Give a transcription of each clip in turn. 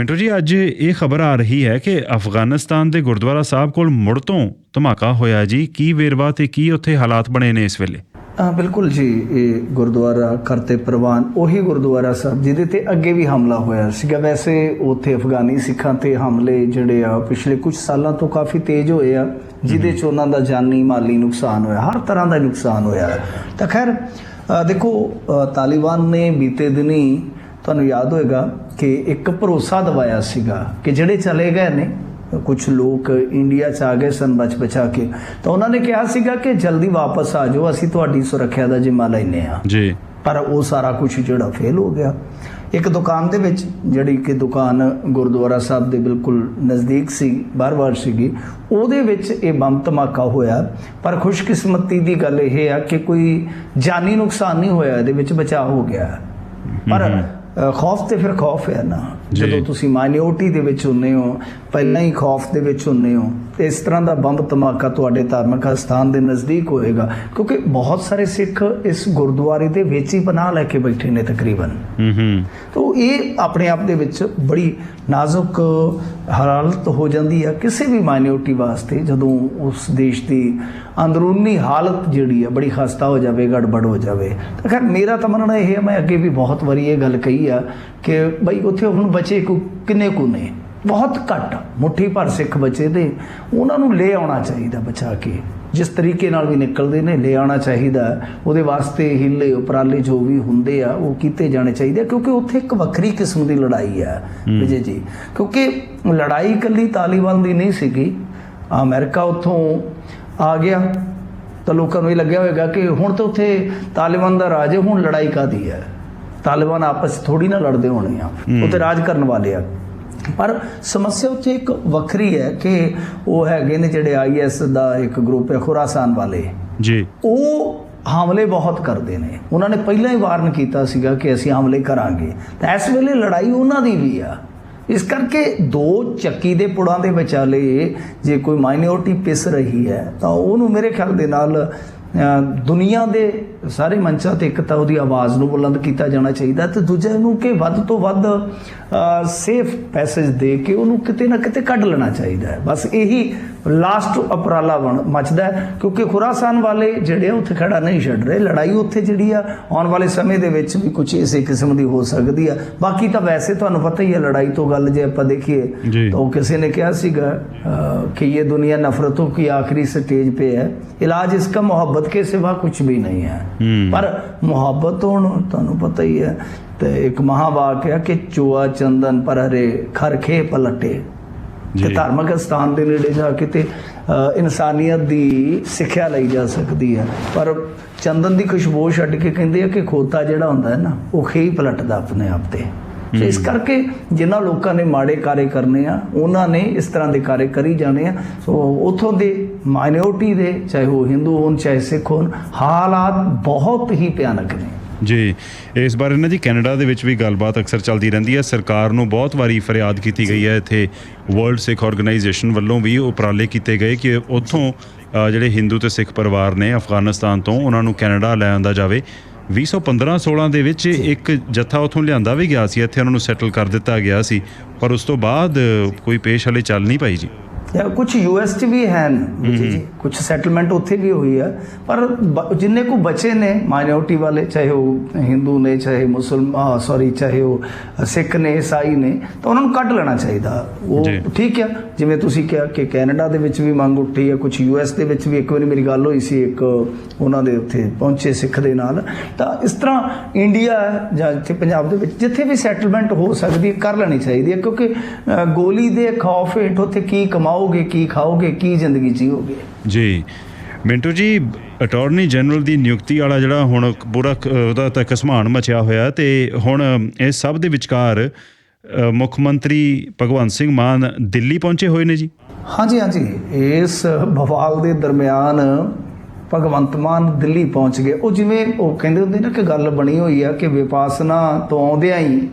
ਮਿੰਟੂ ਜੀ, ਅੱਜ ਇਹ ਖਬਰ ਆ ਰਹੀ ਹੈ ਕਿ ਅਫਗਾਨਿਸਤਾਨ ਦੇ ਗੁਰਦੁਆਰਾ ਸਾਹਿਬ ਕੋਲ ਮੁੜ ਤੋਂ ਧਮਾਕਾ ਹੋਇਆ ਜੀ। ਕੀ ਵੇਰਵਾ ਤੇ ਕੀ ਉੱਥੇ ਹਾਲਾਤ ਬਣੇ ਨੇ ਇਸ ਵੇਲੇ? ਬਿਲਕੁਲ ਜੀ, ਇਹ ਗੁਰਦੁਆਰਾ ਕਰਤੇ ਪ੍ਰਵਾਨ ਉਹੀ ਗੁਰਦੁਆਰਾ ਸਾਹਿਬ ਜਿਹਦੇ ਤੇ ਅੱਗੇ ਵੀ ਹਮਲਾ ਹੋਇਆ ਸੀਗਾ। ਵੈਸੇ ਉੱਥੇ ਅਫਗਾਨੀ ਸਿੱਖਾਂ ਤੇ ਹਮਲੇ ਜਿਹੜੇ ਆ ਪਿਛਲੇ ਕੁਝ ਸਾਲਾਂ ਤੋਂ ਕਾਫੀ ਤੇਜ਼ ਹੋਏ ਆ, ਜਿਹਦੇ 'ਚ ਉਹਨਾਂ ਦਾ ਜਾਨੀ ਮਾਲੀ ਨੁਕਸਾਨ ਹੋਇਆ, ਹਰ ਤਰ੍ਹਾਂ ਦਾ ਨੁਕਸਾਨ ਹੋਇਆ। ਤਾਂ ਖੈਰ ਦੇਖੋ, ਤਾਲਿਬਾਨ ਨੇ ਬੀਤੇ ਦਿਨੀ ਤੁਹਾਨੂੰ ਯਾਦ ਹੋਏਗਾ ਕਿ ਇੱਕ ਭਰੋਸਾ ਦਿਵਾਇਆ ਸੀਗਾ ਕਿ ਜਿਹੜੇ ਚਲੇ ਗਏ ਨੇ ਕੁਛ ਲੋਕ ਇੰਡੀਆ 'ਚ ਆ ਗਏ ਸਨ ਬਚਾ ਕੇ, ਤਾਂ ਉਹਨਾਂ ਨੇ ਕਿਹਾ ਸੀਗਾ ਕਿ ਜਲਦੀ ਵਾਪਸ ਆ ਜਾਓ, ਅਸੀਂ ਤੁਹਾਡੀ ਸੁਰੱਖਿਆ ਦਾ ਜ਼ਿੰਮਾ ਲੈਂਦੇ ਹਾਂ ਜੀ। ਪਰ ਉਹ ਸਾਰਾ ਕੁਛ ਜਿਹੜਾ ਫੇਲ ਹੋ ਗਿਆ। ਇੱਕ ਦੁਕਾਨ ਦੇ ਵਿੱਚ, ਜਿਹੜੀ ਕਿ ਦੁਕਾਨ ਗੁਰਦੁਆਰਾ ਸਾਹਿਬ ਦੇ ਬਿਲਕੁਲ ਨਜ਼ਦੀਕ ਸੀ, ਬਾਰ-ਬਾਰ ਸੀਗੀ, ਉਹਦੇ ਵਿੱਚ ਇਹ ਬੰਬ ਧਮਾਕਾ ਹੋਇਆ। ਪਰ ਖੁਸ਼ਕਿਸਮਤੀ ਦੀ ਗੱਲ ਇਹ ਆ ਕਿ ਕੋਈ ਜਾਨੀ ਨੁਕਸਾਨ ਨਹੀਂ ਹੋਇਆ, ਇਹਦੇ ਵਿੱਚ ਬਚਾਅ ਹੋ ਗਿਆ। ਪਰ ਖੌਫ ਤੇ ਫਿਰ ਖੌਫ ਹੈ ਨਾ, ਜਦੋਂ ਤੁਸੀਂ ਮਾਈਨੋਰਟੀ ਦੇ ਵਿੱਚ ਹੁੰਦੇ ਹੋ, ਪਹਿਲਾਂ ਹੀ ਖੌਫ ਦੇ ਵਿੱਚ ਹੁੰਦੇ ਹੋ, ਤੇ ਇਸ ਤਰ੍ਹਾਂ ਦਾ ਬੰਬ ਧਮਾਕਾ ਤੁਹਾਡੇ ਧਾਰਮਿਕ ਸਥਾਨ ਦੇ ਨਜ਼ਦੀਕ ਹੋਏਗਾ, ਕਿਉਂਕਿ ਬਹੁਤ ਸਾਰੇ ਸਿੱਖ ਇਸ ਗੁਰਦੁਆਰੇ ਦੇ ਵਿੱਚ ਹੀ ਪਨਾਹ ਲੈ ਕੇ ਬੈਠੇ ਨੇ ਤਕਰੀਬਨ। ਤਾਂ ਇਹ ਆਪਣੇ ਆਪ ਦੇ ਵਿੱਚ ਬੜੀ ਨਾਜ਼ੁਕ ਹਾਲਤ ਹੋ ਜਾਂਦੀ ਹੈ ਕਿਸੇ ਵੀ ਮਾਈਨੋਰਟੀ ਵਾਸਤੇ, ਜਦੋਂ ਉਸ ਦੇਸ਼ ਦੀ ਅੰਦਰੂਨੀ ਹਾਲਤ ਜਿਹੜੀ ਹੈ ਬੜੀ ਖਸਤਾ ਹੋ ਜਾਵੇ, ਗੜਬੜ ਹੋ ਜਾਵੇ। ਤਾਂ ਖੈਰ ਮੇਰਾ ਤਾਂ ਮੰਨਣਾ ਇਹ ਹੈ, ਮੈਂ ਅੱਗੇ ਵੀ ਬਹੁਤ ਵਾਰੀ ਇਹ ਗੱਲ ਕਹੀ ਆ ਕਿ ਬਈ ਉੱਥੇ ਹੁਣ ਬਚੇ ਕਿੰਨੇ ਕੁ ਨੇ, ਬਹੁਤ ਘੱਟ, ਮੁੱਠੀ ਭਰ ਸਿੱਖ ਬਚੇ ਤੇ ਉਹਨਾਂ ਨੂੰ ਲੈ ਆਉਣਾ ਚਾਹੀਦਾ ਬਚਾ ਕੇ। ਜਿਸ ਤਰੀਕੇ ਨਾਲ ਵੀ ਨਿਕਲਦੇ ਨੇ ਲੈ ਆਉਣਾ ਚਾਹੀਦਾ। ਉਹਦੇ ਵਾਸਤੇ ਹੀਲੇ ਉਪਰਾਲੇ ਜੋ ਵੀ ਹੁੰਦੇ ਆ ਉਹ ਕੀਤੇ ਜਾਣੇ ਚਾਹੀਦੇ, ਕਿਉਂਕਿ ਉੱਥੇ ਇੱਕ ਵੱਖਰੀ ਕਿਸਮ ਦੀ ਲੜਾਈ ਆ ਵਿਜੇ ਜੀ। ਕਿਉਂਕਿ ਲੜਾਈ ਇਕੱਲੀ ਤਾਲਿਬਾਨ ਦੀ ਨਹੀਂ ਸੀਗੀ, ਅਮਰੀਕਾ ਉੱਥੋਂ ਆ ਗਿਆ ਤਾਂ ਲੋਕਾਂ ਨੂੰ ਇਹ ਲੱਗਿਆ ਹੋਏਗਾ ਕਿ ਹੁਣ ਤਾਂ ਉੱਥੇ ਤਾਲਿਬਾਨ ਦਾ ਰਾਜ ਹੈ, ਹੁਣ ਲੜਾਈ ਕਾਹਦੀ ਹੈ, ਤਾਲਿਬਾਨ ਆਪਸ ਥੋੜੀ ਨਾ ਲੜਦੇ ਹੋਣੇ ਆ, ਉੱਥੇ ਰਾਜ ਕਰਨ ਵਾਲੇ ਆ। ਪਰ ਸਮੱਸਿਆ ਉੱਥੇ ਇੱਕ ਵੱਖਰੀ ਹੈ ਕਿ ਉਹ ਹੈਗੇ ਨੇ ਜਿਹੜੇ IS ਦਾ ਇੱਕ ਗਰੁੱਪ ਹੈ, ਖੁਰਾਸਾਨ ਵਾਲੇ ਜੀ, ਉਹ ਹਮਲੇ ਬਹੁਤ ਕਰਦੇ ਨੇ। ਉਹਨਾਂ ਨੇ ਪਹਿਲਾਂ ਹੀ ਵਾਰਨ ਕੀਤਾ ਸੀਗਾ ਕਿ ਅਸੀਂ ਹਮਲੇ ਕਰਾਂਗੇ, ਤਾਂ ਇਸ ਵੇਲੇ ਲੜਾਈ ਉਹਨਾਂ ਦੀ ਵੀ ਆ। ਇਸ ਕਰਕੇ ਦੋ ਚੱਕੀ ਦੇ ਪੁੜਾਂ ਦੇ ਵਿਚਾਲੇ ਜੇ ਕੋਈ ਮਾਈਨੋਰਟੀ ਪਿਸ ਰਹੀ ਹੈ ਤਾਂ ਉਹਨੂੰ ਮੇਰੇ ਖਿਆਲ ਦੇ ਨਾਲ ਦੁਨੀਆ ਦੇ ਸਾਰੇ ਮੰਚਾਂ 'ਤੇ ਇੱਕ ਤਾਂ ਉਹਦੀ ਆਵਾਜ਼ ਨੂੰ ਬੁਲੰਦ ਕੀਤਾ ਜਾਣਾ ਚਾਹੀਦਾ, ਅਤੇ ਦੂਜਾ ਇਹਨੂੰ ਕਿ ਵੱਧ ਤੋਂ ਵੱਧ ਸੇਫ ਪੈਸੇਜ ਦੇ ਕੇ ਉਹਨੂੰ ਕਿਤੇ ਨਾ ਕਿਤੇ ਕੱਢ ਲੈਣਾ ਚਾਹੀਦਾ ਹੈ। ਬਸ ਇਹੀ ਲਾਸਟ ਉਪਰਾਲਾ ਮੱਚਦਾ ਹੈ, ਕਿਉਂਕਿ ਖੁਰਾਸਾਨ ਵਾਲੇ ਜਿਹੜੇ ਆ ਉੱਥੇ ਖੜਾ ਨਹੀਂ ਛੱਡ ਰਹੇ। ਲੜਾਈ ਉੱਥੇ ਜਿਹੜੀ ਆ ਆਉਣ ਵਾਲੇ ਸਮੇਂ ਦੇ ਵਿੱਚ ਵੀ ਕੁਛ ਇਸੇ ਕਿਸਮ ਦੀ ਹੋ ਸਕਦੀ ਆ। ਬਾਕੀ ਤਾਂ ਵੈਸੇ ਤੁਹਾਨੂੰ ਪਤਾ ਹੀ ਹੈ, ਲੜਾਈ ਤੋਂ ਗੱਲ ਜੇ ਆਪਾਂ ਦੇਖੀਏ ਤਾਂ ਉਹ ਕਿਸੇ ਨੇ ਕਿਹਾ ਸੀਗਾ ਕਿ ਇਹ ਦੁਨੀਆ ਨਫ਼ਰਤੋਂ ਕੀ ਆਖਰੀ ਸਟੇਜ पे है, इलाज इसका मोहब्बत के सिवा कुछ भी नहीं है। पर मोहब्बत ਹੁਣ ਤੁਹਾਨੂੰ ਪਤਾ ਹੀ ਹੈ, ਤੇ ਇੱਕ ਮਹਾਵਾਕਿਆ ਕਿ ਚੋਆ ਚੰਦਨ ਪਰ ਹਰੇ ਖਰਖੇ ਪਲਟੇ, ਕਿ ਧਾਰਮਿਕ ਸਥਾਨ ਦੇ ਨੇੜੇ ਜਾ ਕੇ ਤੇ ਇਨਸਾਨੀਅਤ ਦੀ ਸਿੱਖਿਆ ਲਈ ਜਾ ਸਕਦੀ ਹੈ, ਪਰ ਚੰਦਨ ਦੀ ਖੁਸ਼ਬੂ ਛੱਡ ਕੇ ਕਹਿੰਦੇ ਆ ਕਿ ਖੋਤਾ ਜਿਹੜਾ ਹੁੰਦਾ ਹੈ ਨਾ, ਉਹ ਖੇ ਹੀ ਪਲਟਦਾ ਆਪਣੇ ਆਪ ਤੇ। ਸੋ ਇਸ ਕਰਕੇ ਜਿਨ੍ਹਾਂ ਲੋਕਾਂ ਨੇ ਮਾੜੇ ਕਾਰੇ ਕਰਨੇ ਆ, ਉਹਨਾਂ ਨੇ ਇਸ ਤਰ੍ਹਾਂ ਦੇ ਕਾਰੇ ਕਰੀ ਜਾਣੇ ਆ। ਸੋ ਉੱਥੋਂ ਦੇ ਮਾਈਨੋਰਟੀ ਦੇ, ਚਾਹੇ ਉਹ ਹਿੰਦੂ ਹੋਣ ਚਾਹੇ ਸਿੱਖ ਹੋਣ, ਹਾਲਾਤ ਬਹੁਤ ਹੀ ਭਿਆਨਕ ਨੇ ਜੀ। ਇਸ ਬਾਰੇ ਨਾ ਜੀ ਕੈਨੇਡਾ ਦੇ ਵਿੱਚ ਵੀ ਗੱਲਬਾਤ ਅਕਸਰ ਚੱਲਦੀ ਰਹਿੰਦੀ ਹੈ। ਸਰਕਾਰ ਨੂੰ ਬਹੁਤ ਵਾਰੀ ਫਰਿਆਦ ਕੀਤੀ ਗਈ ਹੈ, ਇੱਥੇ ਵਰਲਡ ਸਿੱਖ ਆਰਗੇਨਾਈਜੇਸ਼ਨ ਵੱਲੋਂ ਵੀ ਉਪਰਾਲੇ ਕੀਤੇ ਗਏ ਕਿ ਉੱਥੋਂ ਜਿਹੜੇ ਹਿੰਦੂ ਤੇ ਸਿੱਖ ਪਰਿਵਾਰ ਨੇ ਅਫਗਾਨਿਸਤਾਨ ਤੋਂ, ਉਹਨਾਂ ਨੂੰ ਕੈਨੇਡਾ ਲੈ ਆਂਦਾ ਜਾਵੇ। 2015-16 ਦੇ ਵਿੱਚ ਇੱਕ ਜੱਥਾ ਉੱਥੋਂ ਲਿਆਂਦਾ ਵੀ ਗਿਆ ਸੀ, ਇੱਥੇ ਉਹਨਾਂ ਨੂੰ ਸੈਟਲ ਕਰ ਦਿੱਤਾ ਗਿਆ ਸੀ, ਪਰ ਉਸ ਤੋਂ ਬਾਅਦ ਕੋਈ ਪੇਸ਼ ਹਲੇ ਚੱਲ ਨਹੀਂ ਪਾਈ ਜੀ। ਕੁਛ US 'ਚ ਵੀ ਹਨ ਜੀ, ਕੁਛ ਸੈਟਲਮੈਂਟ ਉੱਥੇ ਵੀ ਹੋਈ ਹੈ, ਪਰ ਜਿੰਨੇ ਕੁ ਬਚੇ ਨੇ ਮਾਈਨੋਰਟੀ ਵਾਲੇ, ਚਾਹੇ ਉਹ ਹਿੰਦੂ ਨੇ, ਚਾਹੇ ਚਾਹੇ ਉਹ ਸਿੱਖ ਨੇ, ਈਸਾਈ ਨੇ, ਤਾਂ ਉਹਨਾਂ ਨੂੰ ਕੱਢ ਲੈਣਾ ਚਾਹੀਦਾ। ਉਹ ਠੀਕ ਹੈ, ਜਿਵੇਂ ਤੁਸੀਂ ਕਿਹਾ ਕਿ ਕੈਨੇਡਾ ਦੇ ਵਿੱਚ ਵੀ ਮੰਗ ਉੱਠੀ ਹੈ, ਕੁਛ US ਦੇ ਵਿੱਚ ਵੀ। ਇੱਕ ਵਾਰੀ ਮੇਰੀ ਗੱਲ ਹੋਈ ਸੀ ਇੱਕ ਉਹਨਾਂ ਦੇ ਉੱਥੇ ਪਹੁੰਚੇ ਸਿੱਖ ਦੇ ਨਾਲ, ਤਾਂ ਇਸ ਤਰ੍ਹਾਂ ਇੰਡੀਆ ਜਾਂ ਇੱਥੇ ਪੰਜਾਬ ਦੇ ਵਿੱਚ ਜਿੱਥੇ ਵੀ ਸੈਟਲਮੈਂਟ ਹੋ ਸਕਦੀ ਕਰ ਲੈਣੀ ਚਾਹੀਦੀ ਹੈ, ਕਿਉਂਕਿ ਗੋਲੀ ਦੇ ਖੌਫ ਹੇਠ ਉੱਥੇ ਕੀ ਕਮਾਓਗੇ, ਕੀ ਖਾਓਗੇ, ਕੀ ਜ਼ਿੰਦਗੀ ਜੀਓਗੇ ਜੀ। ਮਿੰਟੂ ਜੀ, ਅਟਾਰਨੀ ਜਨਰਲ ਦੀ ਨਿਯੁਕਤੀ ਵਾਲਾ ਜਿਹੜਾ ਹੁਣ ਪੂਰਾ ਉਹਦਾ ਤਾਂ ਘਸਮਾਨ ਮਚਿਆ ਹੋਇਆ, ਤੇ ਹੁਣ ਇਸ ਸਭ ਦੇ ਵਿਚਕਾਰ ਮੁੱਖ ਮੰਤਰੀ ਭਗਵੰਤ ਸਿੰਘ ਮਾਨ ਦਿੱਲੀ ਪਹੁੰਚੇ ਹੋਏ ਨੇ ਜੀ। ਹਾਂਜੀ, ਇਸ ਬਵਾਲ ਦੇ ਦਰਮਿਆਨ ਭਗਵੰਤ ਮਾਨ ਦਿੱਲੀ ਪਹੁੰਚ ਗਏ। ਉਹ ਜਿਵੇਂ ਉਹ ਕਹਿੰਦੇ ਹੁੰਦੇ ਨਾ ਕਿ ਗੱਲ ਬਣੀ ਹੋਈ ਆ ਕਿ ਵਿਪਾਸਨਾ ਤੋਂ ਆਉਂਦਿਆਂ ਹੀ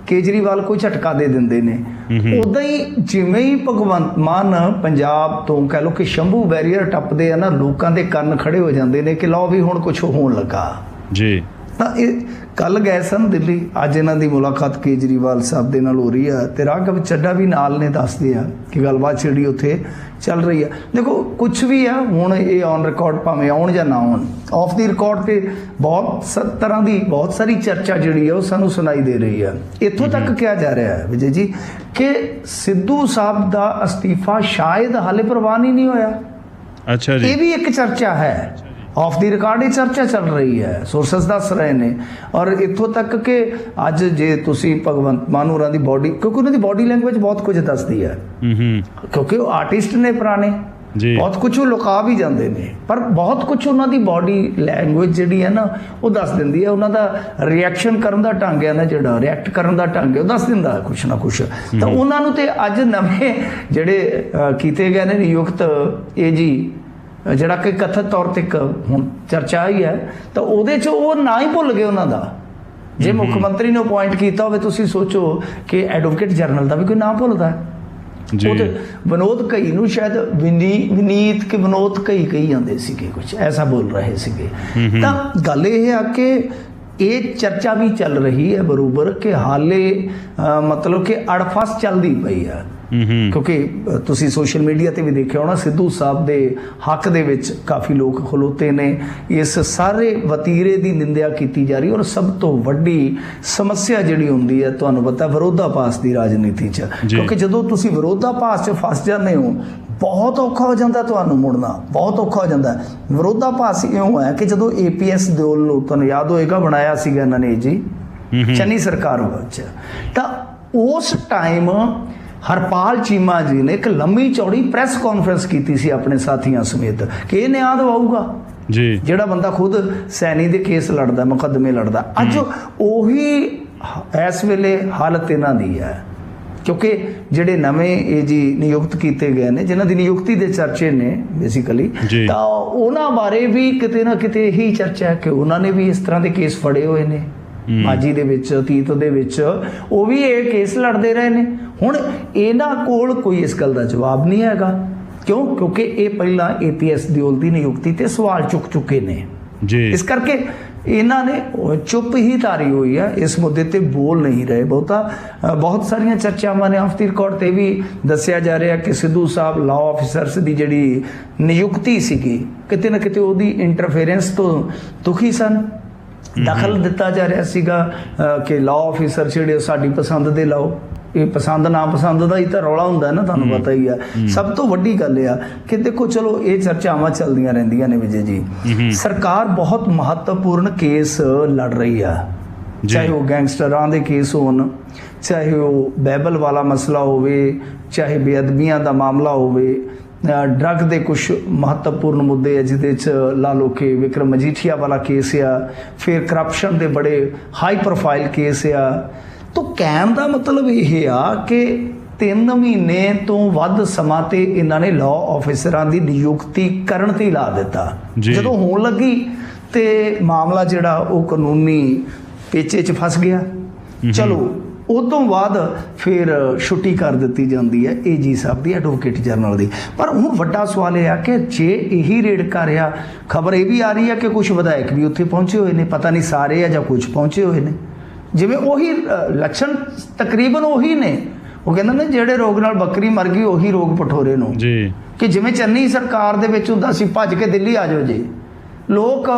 ਕੇਜਰੀਵਾਲ ਕੋਈ ਝਟਕਾ ਦੇ ਦਿੰਦੇ ਨੇ, ਉੱਦਾਂ ਹੀ ਜਿਵੇਂ ਹੀ ਭਗਵੰਤ ਮਾਨ ਪੰਜਾਬ ਤੋਂ ਕਹਿ ਲਓ ਕਿ ਸ਼ੰਭੂ ਬੈਰੀਅਰ ਟੱਪਦੇ ਆ ਨਾ, ਲੋਕਾਂ ਦੇ ਕੰਨ ਖੜੇ ਹੋ ਜਾਂਦੇ ਨੇ ਕਿ ਲਓ ਵੀ ਹੁਣ ਕੁਛ ਹੋਣ ਲੱਗਾ ਜੀ। ਤਾਂ ਇਹ ਕੱਲ੍ਹ ਗਏ ਸਨ ਦਿੱਲੀ, ਅੱਜ ਇਹਨਾਂ ਦੀ ਮੁਲਾਕਾਤ ਕੇਜਰੀਵਾਲ ਸਾਹਿਬ ਦੇ ਨਾਲ ਹੋ ਰਹੀ ਆ ਤੇ ਰਾਘਵ ਚੱਡਾ ਵੀ ਨਾਲ ਨੇ, ਦੱਸਦੇ ਆ ਕਿ ਗੱਲਬਾਤ ਜਿਹੜੀ ਉੱਥੇ ਚੱਲ ਰਹੀ ਆ। ਦੇਖੋ ਕੁਛ ਵੀ ਆ, ਹੁਣ ਇਹ ਔਨ ਰਿਕਾਰਡ ਭਾਵੇਂ ਆਉਣ ਜਾਂ ਨਾ ਆਉਣ, ਆਫ ਦੀ ਰਿਕਾਰਡ ਤੇ ਬਹੁਤ ਤਰ੍ਹਾਂ ਦੀ ਬਹੁਤ ਸਾਰੀ ਚਰਚਾ ਜਿਹੜੀ ਆ ਉਹ ਸਾਨੂੰ ਸੁਣਾਈ ਦੇ ਰਹੀ ਆ। ਇੱਥੋਂ ਤੱਕ ਕਿਹਾ ਜਾ ਰਿਹਾ ਹੈ ਵਿਜੇ ਜੀ ਕਿ ਸਿੱਧੂ ਸਾਹਿਬ ਦਾ ਅਸਤੀਫਾ ਸ਼ਾਇਦ ਹਾਲੇ ਪ੍ਰਵਾਨ ਹੀ ਨਹੀਂ ਹੋਇਆ। ਅੱਛਾ ਜੀ, ਇਹ ਵੀ ਇੱਕ ਚਰਚਾ ਹੈ, ਆਫ ਦੀ ਰਿਕਾਰਡ ਇਹ ਚਰਚਾ ਚੱਲ ਰਹੀ ਹੈ, ਸੋਰਸਸ ਦੱਸ ਰਹੇ ਨੇ। ਔਰ ਇੱਥੋਂ ਤੱਕ ਕਿ ਅੱਜ ਜੇ ਤੁਸੀਂ ਭਗਵੰਤ ਮਾਨ ਹੋਰਾਂ ਦੀ ਬੋਡੀ, ਕਿਉਂਕਿ ਉਹਨਾਂ ਦੀ ਬੋਡੀ ਲੈਂਗੁਏਜ ਬਹੁਤ ਕੁਝ ਦੱਸਦੀ ਹੈ, ਕਿਉਂਕਿ ਉਹ ਆਰਟਿਸਟ ਨੇ ਪੁਰਾਣੇ, ਬਹੁਤ ਕੁਝ ਉਹ ਲੁਕਾ ਵੀ ਜਾਂਦੇ ਨੇ, ਪਰ ਬਹੁਤ ਕੁਝ ਉਹਨਾਂ ਦੀ ਬੋਡੀ ਲੈਂਗੁਏਜ ਜਿਹੜੀ ਹੈ ਨਾ ਉਹ ਦੱਸ ਦਿੰਦੀ ਹੈ। ਉਹਨਾਂ ਦਾ ਰਿਐਕਸ਼ਨ ਕਰਨ ਦਾ ਢੰਗ ਹੈ ਨਾ, ਜਿਹੜਾ ਰਿਐਕਟ ਕਰਨ ਦਾ ਢੰਗ ਹੈ ਉਹ ਦੱਸ ਦਿੰਦਾ ਕੁਛ ਨਾ ਕੁਛ। ਤਾਂ ਉਹਨਾਂ ਨੂੰ ਤੇ ਅੱਜ ਨਵੇਂ ਜਿਹੜੇ ਕੀਤੇ ਗਏ ਨੇ ਨਿਯੁਕਤ ਏਜੀ, ਜਿਹੜਾ ਕਿ ਕਥਿਤ ਤੌਰ ਤੇ ਇੱਕ ਹੁਣ ਚਰਚਾ ਹੀ ਹੈ, ਤਾਂ ਉਹਦੇ 'ਚ ਉਹ ਨਾ ਹੀ ਭੁੱਲ ਗਏ ਉਹਨਾਂ ਦਾ। ਜੇ ਮੁੱਖ ਮੰਤਰੀ ਨੇ ਅਪੁਆਇੰਟ ਕੀਤਾ ਹੋਵੇ, ਤੁਸੀਂ ਸੋਚੋ ਕਿ ਐਡਵੋਕੇਟ ਜਨਰਲ ਦਾ ਵੀ ਕੋਈ ਨਾਂ ਭੁੱਲਦਾ ਹੈ। ਉਹ ਤੇ ਵਿਨੋਦ ਕਈ ਨੂੰ ਸ਼ਾਇਦ ਵਿਨੀਤ ਕਿ ਵਿਨੋਦ ਕਈ ਜਾਂਦੇ ਸੀਗੇ, ਕੁਝ ਐਸਾ ਬੋਲ ਰਹੇ ਸੀਗੇ। ਤਾਂ ਗੱਲ ਇਹ ਆ ਕਿ ਇਹ ਚਰਚਾ ਵੀ ਚੱਲ ਰਹੀ ਹੈ ਬਰੋਬਰ ਕਿ ਹਾਲੇ ਮਤਲਬ ਕਿ ਅੜਫਸ ਚੱਲਦੀ ਪਈ ਆ, ਕਿਉਂਕਿ ਤੁਸੀਂ ਸੋਸ਼ਲ ਮੀਡੀਆ ਤੇ ਵੀ ਦੇਖਿਆ ਹੋਣਾ, ਸਿੱਧੂ ਸਾਹਿਬ ਦੇ ਹੱਕ ਦੇ ਵਿੱਚ ਕਾਫੀ ਲੋਕ ਖਲੋਤੇ ਨੇ। ਇਸ ਸਾਰੇ ਵਤੀਰੇ ਦੀ ਨਿੰਦਿਆ ਕੀਤੀ ਜਾ ਰਹੀ, ਔਰ ਸਭ ਤੋਂ ਵੱਡੀ ਸਮੱਸਿਆ ਜਿਹੜੀ ਹੁੰਦੀ ਹੈ ਤੁਹਾਨੂੰ ਪਤਾ ਵਿਰੋਧਾਭਾਸ ਦੀ ਰਾਜਨੀਤੀ 'ਚ, ਕਿਉਂਕਿ ਜਦੋਂ ਤੁਸੀਂ ਵਿਰੋਧਾਭਾਸ 'ਚ ਫਸ ਜਾਂਦੇ ਹੋ ਬਹੁਤ ਔਖਾ ਹੋ ਜਾਂਦਾ ਤੁਹਾਨੂੰ ਮੁੜਨਾ, ਬਹੁਤ ਔਖਾ ਹੋ ਜਾਂਦਾ। ਵਿਰੋਧਾਭਾਸ ਇਉਂ ਹੈ ਕਿ ਜਦੋਂ APS ਦਿਓਲ ਨੂੰ ਤੁਹਾਨੂੰ ਯਾਦ ਹੋਏਗਾ ਬਣਾਇਆ ਸੀਗਾ ਇਹਨਾਂ ਨੇ ਜੀ ਚੰਨੀ ਸਰਕਾਰ ਵਿੱਚ, ਤਾਂ ਉਸ ਟਾਈਮ ਹਰਪਾਲ ਚੀਮਾ ਜੀ ਨੇ ਇੱਕ ਲੰਮੀ ਚੌੜੀ ਪ੍ਰੈਸ ਕਾਨਫਰੰਸ ਕੀਤੀ ਸੀ ਆਪਣੇ ਸਾਥੀਆਂ ਸਮੇਤ ਕਿ ਇਹ ਨਿਆਂ ਦਵਾਊਗਾ ਜੀ, ਜਿਹੜਾ ਬੰਦਾ ਖੁਦ ਸੈਣੀ ਦੇ ਕੇਸ ਲੜਦਾ, ਮੁਕੱਦਮੇ ਲੜਦਾ। ਅੱਜ ਉਹੀ ਇਸ ਵੇਲੇ ਹਾਲਤ ਇਹਨਾਂ ਦੀ ਹੈ, ਕਿਉਂਕਿ ਜਿਹੜੇ ਨਵੇਂ ਏਜੀ ਨਿਯੁਕਤ ਕੀਤੇ ਗਏ ਨੇ, ਜਿਨ੍ਹਾਂ ਦੀ ਨਿਯੁਕਤੀ ਦੇ ਚਰਚੇ ਨੇ ਬੇਸਿਕਲੀ, ਤਾਂ ਉਹਨਾਂ ਬਾਰੇ ਵੀ ਕਿਤੇ ਨਾ ਕਿਤੇ ਇਹੀ ਚਰਚਾ ਹੈ ਕਿ ਉਹਨਾਂ ਨੇ ਵੀ ਇਸ ਤਰ੍ਹਾਂ ਦੇ ਕੇਸ ਫੜੇ ਹੋਏ ਨੇ ਮਾਝੀ ਦੇ ਵਿੱਚ, ਅਤੀਤ ਦੇ ਵਿੱਚ ਉਹ ਵੀ ਇਹ ਕੇਸ ਲੜਦੇ ਰਹੇ ਨੇ। ਹੁਣ ਇਹਨਾਂ ਕੋਲ ਕੋਈ ਇਸ ਗੱਲ ਦਾ ਜਵਾਬ ਨਹੀਂ ਹੈਗਾ। ਕਿਉਂ? ਕਿਉਂਕਿ ਇਹ ਪਹਿਲਾਂ APS ਦਿਓਲ ਦੀ ਨਿਯੁਕਤੀ ਤੇ ਸਵਾਲ ਚੁੱਕ ਚੁੱਕੇ ਨੇ ਜੀ, ਇਸ ਕਰਕੇ ਇਹਨਾਂ ਨੇ ਚੁੱਪ ਹੀ ਧਾਰੀ ਹੋਈ ਹੈ, ਇਸ ਮੁੱਦੇ ਤੇ ਬੋਲ ਨਹੀਂ ਰਹੇ ਬਹੁਤਾ। ਬਹੁਤ ਸਾਰੀਆਂ ਚਰਚਾਵਾਂ ਨੇ, ਆਫ ਦੀ ਰਿਕਾਰਡ ਤੇ ਵੀ ਦੱਸਿਆ ਜਾ ਰਿਹਾ ਕਿ ਸਿੱਧੂ ਸਾਹਿਬ ਲਾਅ ਆਫਿਸਰਸ ਦੀ ਜਿਹੜੀ ਨਿਯੁਕਤੀ ਸੀਗੀ ਕਿਤੇ ਨਾ ਕਿਤੇ ਉਹਦੀ ਇੰਟਰਫੇਰੈਂਸ ਤੋਂ ਦੁਖੀ ਸਨ। ਦਖਲ ਦਿੱਤਾ ਜਾ ਰਿਹਾ ਸੀਗਾ ਕਿ ਲਾਅ ਆਫਿਸਰ ਜਿਹੜੇ ਸਾਡੀ ਪਸੰਦ ਦੇ ਲਾਓ, ਇਹ ਪਸੰਦ ਨਾ ਪਸੰਦ ਦਾ ਹੀ ਤਾਂ ਰੌਲਾ ਹੁੰਦਾ ਨਾ, ਤੁਹਾਨੂੰ ਪਤਾ ਹੀ ਆ। ਸਭ ਤੋਂ ਵੱਡੀ ਗੱਲ ਆ ਕਿ ਦੇਖੋ ਚਲੋ ਇਹ ਚਰਚਾਵਾਂ ਚੱਲਦੀਆਂ ਰਹਿੰਦੀਆਂ ਨੇ ਵਿਜੇ ਜੀ, ਸਰਕਾਰ ਬਹੁਤ ਮਹੱਤਵਪੂਰਨ ਕੇਸ ਲੜ ਰਹੀ ਆ, ਚਾਹੇ ਉਹ ਗੈਂਗਸਟਰਾਂ ਦੇ ਕੇਸ ਹੋਣ, ਚਾਹੇ ਉਹ ਬੈਬਲ ਵਾਲਾ ਮਸਲਾ ਹੋਵੇ, ਚਾਹੇ ਬੇਅਦਬੀਆਂ ਦਾ ਮਾਮਲਾ ਹੋਵੇ, ਡਰੱਗ ਦੇ ਕੁਝ ਮਹੱਤਵਪੂਰਨ ਮੁੱਦੇ ਆ ਜਿਹਦੇ 'ਚ ਲਾ ਲਓ ਕਿ ਵਿਕਰਮ ਮਜੀਠੀਆ ਵਾਲਾ ਕੇਸ ਆ, ਫਿਰ ਕਰਪਸ਼ਨ ਦੇ ਬੜੇ ਹਾਈ ਪ੍ਰੋਫਾਈਲ ਕੇਸ ਆ। ਤਾਂ ਕਹਿਣ ਦਾ ਮਤਲਬ ਇਹ ਆ ਕਿ 3 ਮਹੀਨੇ ਤੋਂ ਵੱਧ ਸਮਾਂ ਤੇ ਇਹਨਾਂ ਨੇ ਲਾਅ ਆਫਿਸਰਾਂ ਦੀ ਨਿਯੁਕਤੀ ਕਰਨ ਤੇ ਲਾ ਦਿੱਤਾ। ਜਦੋਂ ਹੋਣ ਲੱਗੀ ਤੇ ਮਾਮਲਾ ਜਿਹੜਾ ਉਹ ਕਾਨੂੰਨੀ ਪੇਚੇ 'ਚ ਫਸ ਗਿਆ। ਚਲੋ ਉਹ ਤੋਂ ਬਾਅਦ ਫਿਰ ਛੁੱਟੀ ਕਰ ਦਿੱਤੀ ਜਾਂਦੀ ਹੈ ਏਜੀ ਸਾਹਿਬ ਦੀ, ਐਡਵੋਕੇਟ ਜਨਰਲ ਦੀ। ਪਰ ਹੁਣ ਵੱਡਾ ਸਵਾਲ ਇਹ ਆ ਕਿ ਜੇ ਇਹੀ ਰੇੜਕਾ ਰਿਹਾ, ਖਬਰ ਇਹ ਵੀ ਆ ਰਹੀ ਹੈ ਕਿ ਕੁਝ ਵਿਧਾਇਕ ਵੀ ਉੱਥੇ ਪਹੁੰਚੇ ਹੋਏ ਨੇ, ਪਤਾ ਨਹੀਂ ਸਾਰੇ ਆ ਜਾਂ ਕੁਝ ਪਹੁੰਚੇ ਹੋਏ ਨੇ, ਜਿਵੇਂ ਉਹੀ ਲੱਛਣ ਤਕਰੀਬਨ ਉਹੀ ਨੇ। ਉਹ ਕਹਿੰਦੇ ਨੇ ਜਿਹੜੇ ਰੋਗ ਨਾਲ ਬੱਕਰੀ ਮਰ ਗਈ ਉਹੀ ਰੋਗ ਪਠੋਰੇ ਨੂੰ ਜੀ, ਕਿ ਜਿਵੇਂ ਚੰਨੀ ਸਰਕਾਰ ਦੇ ਵਿੱਚ ਹੁੰਦਾ ਸੀ ਭੱਜ ਕੇ ਦਿੱਲੀ ਆ ਜਾਓ ਜੀ, ਲੋਕ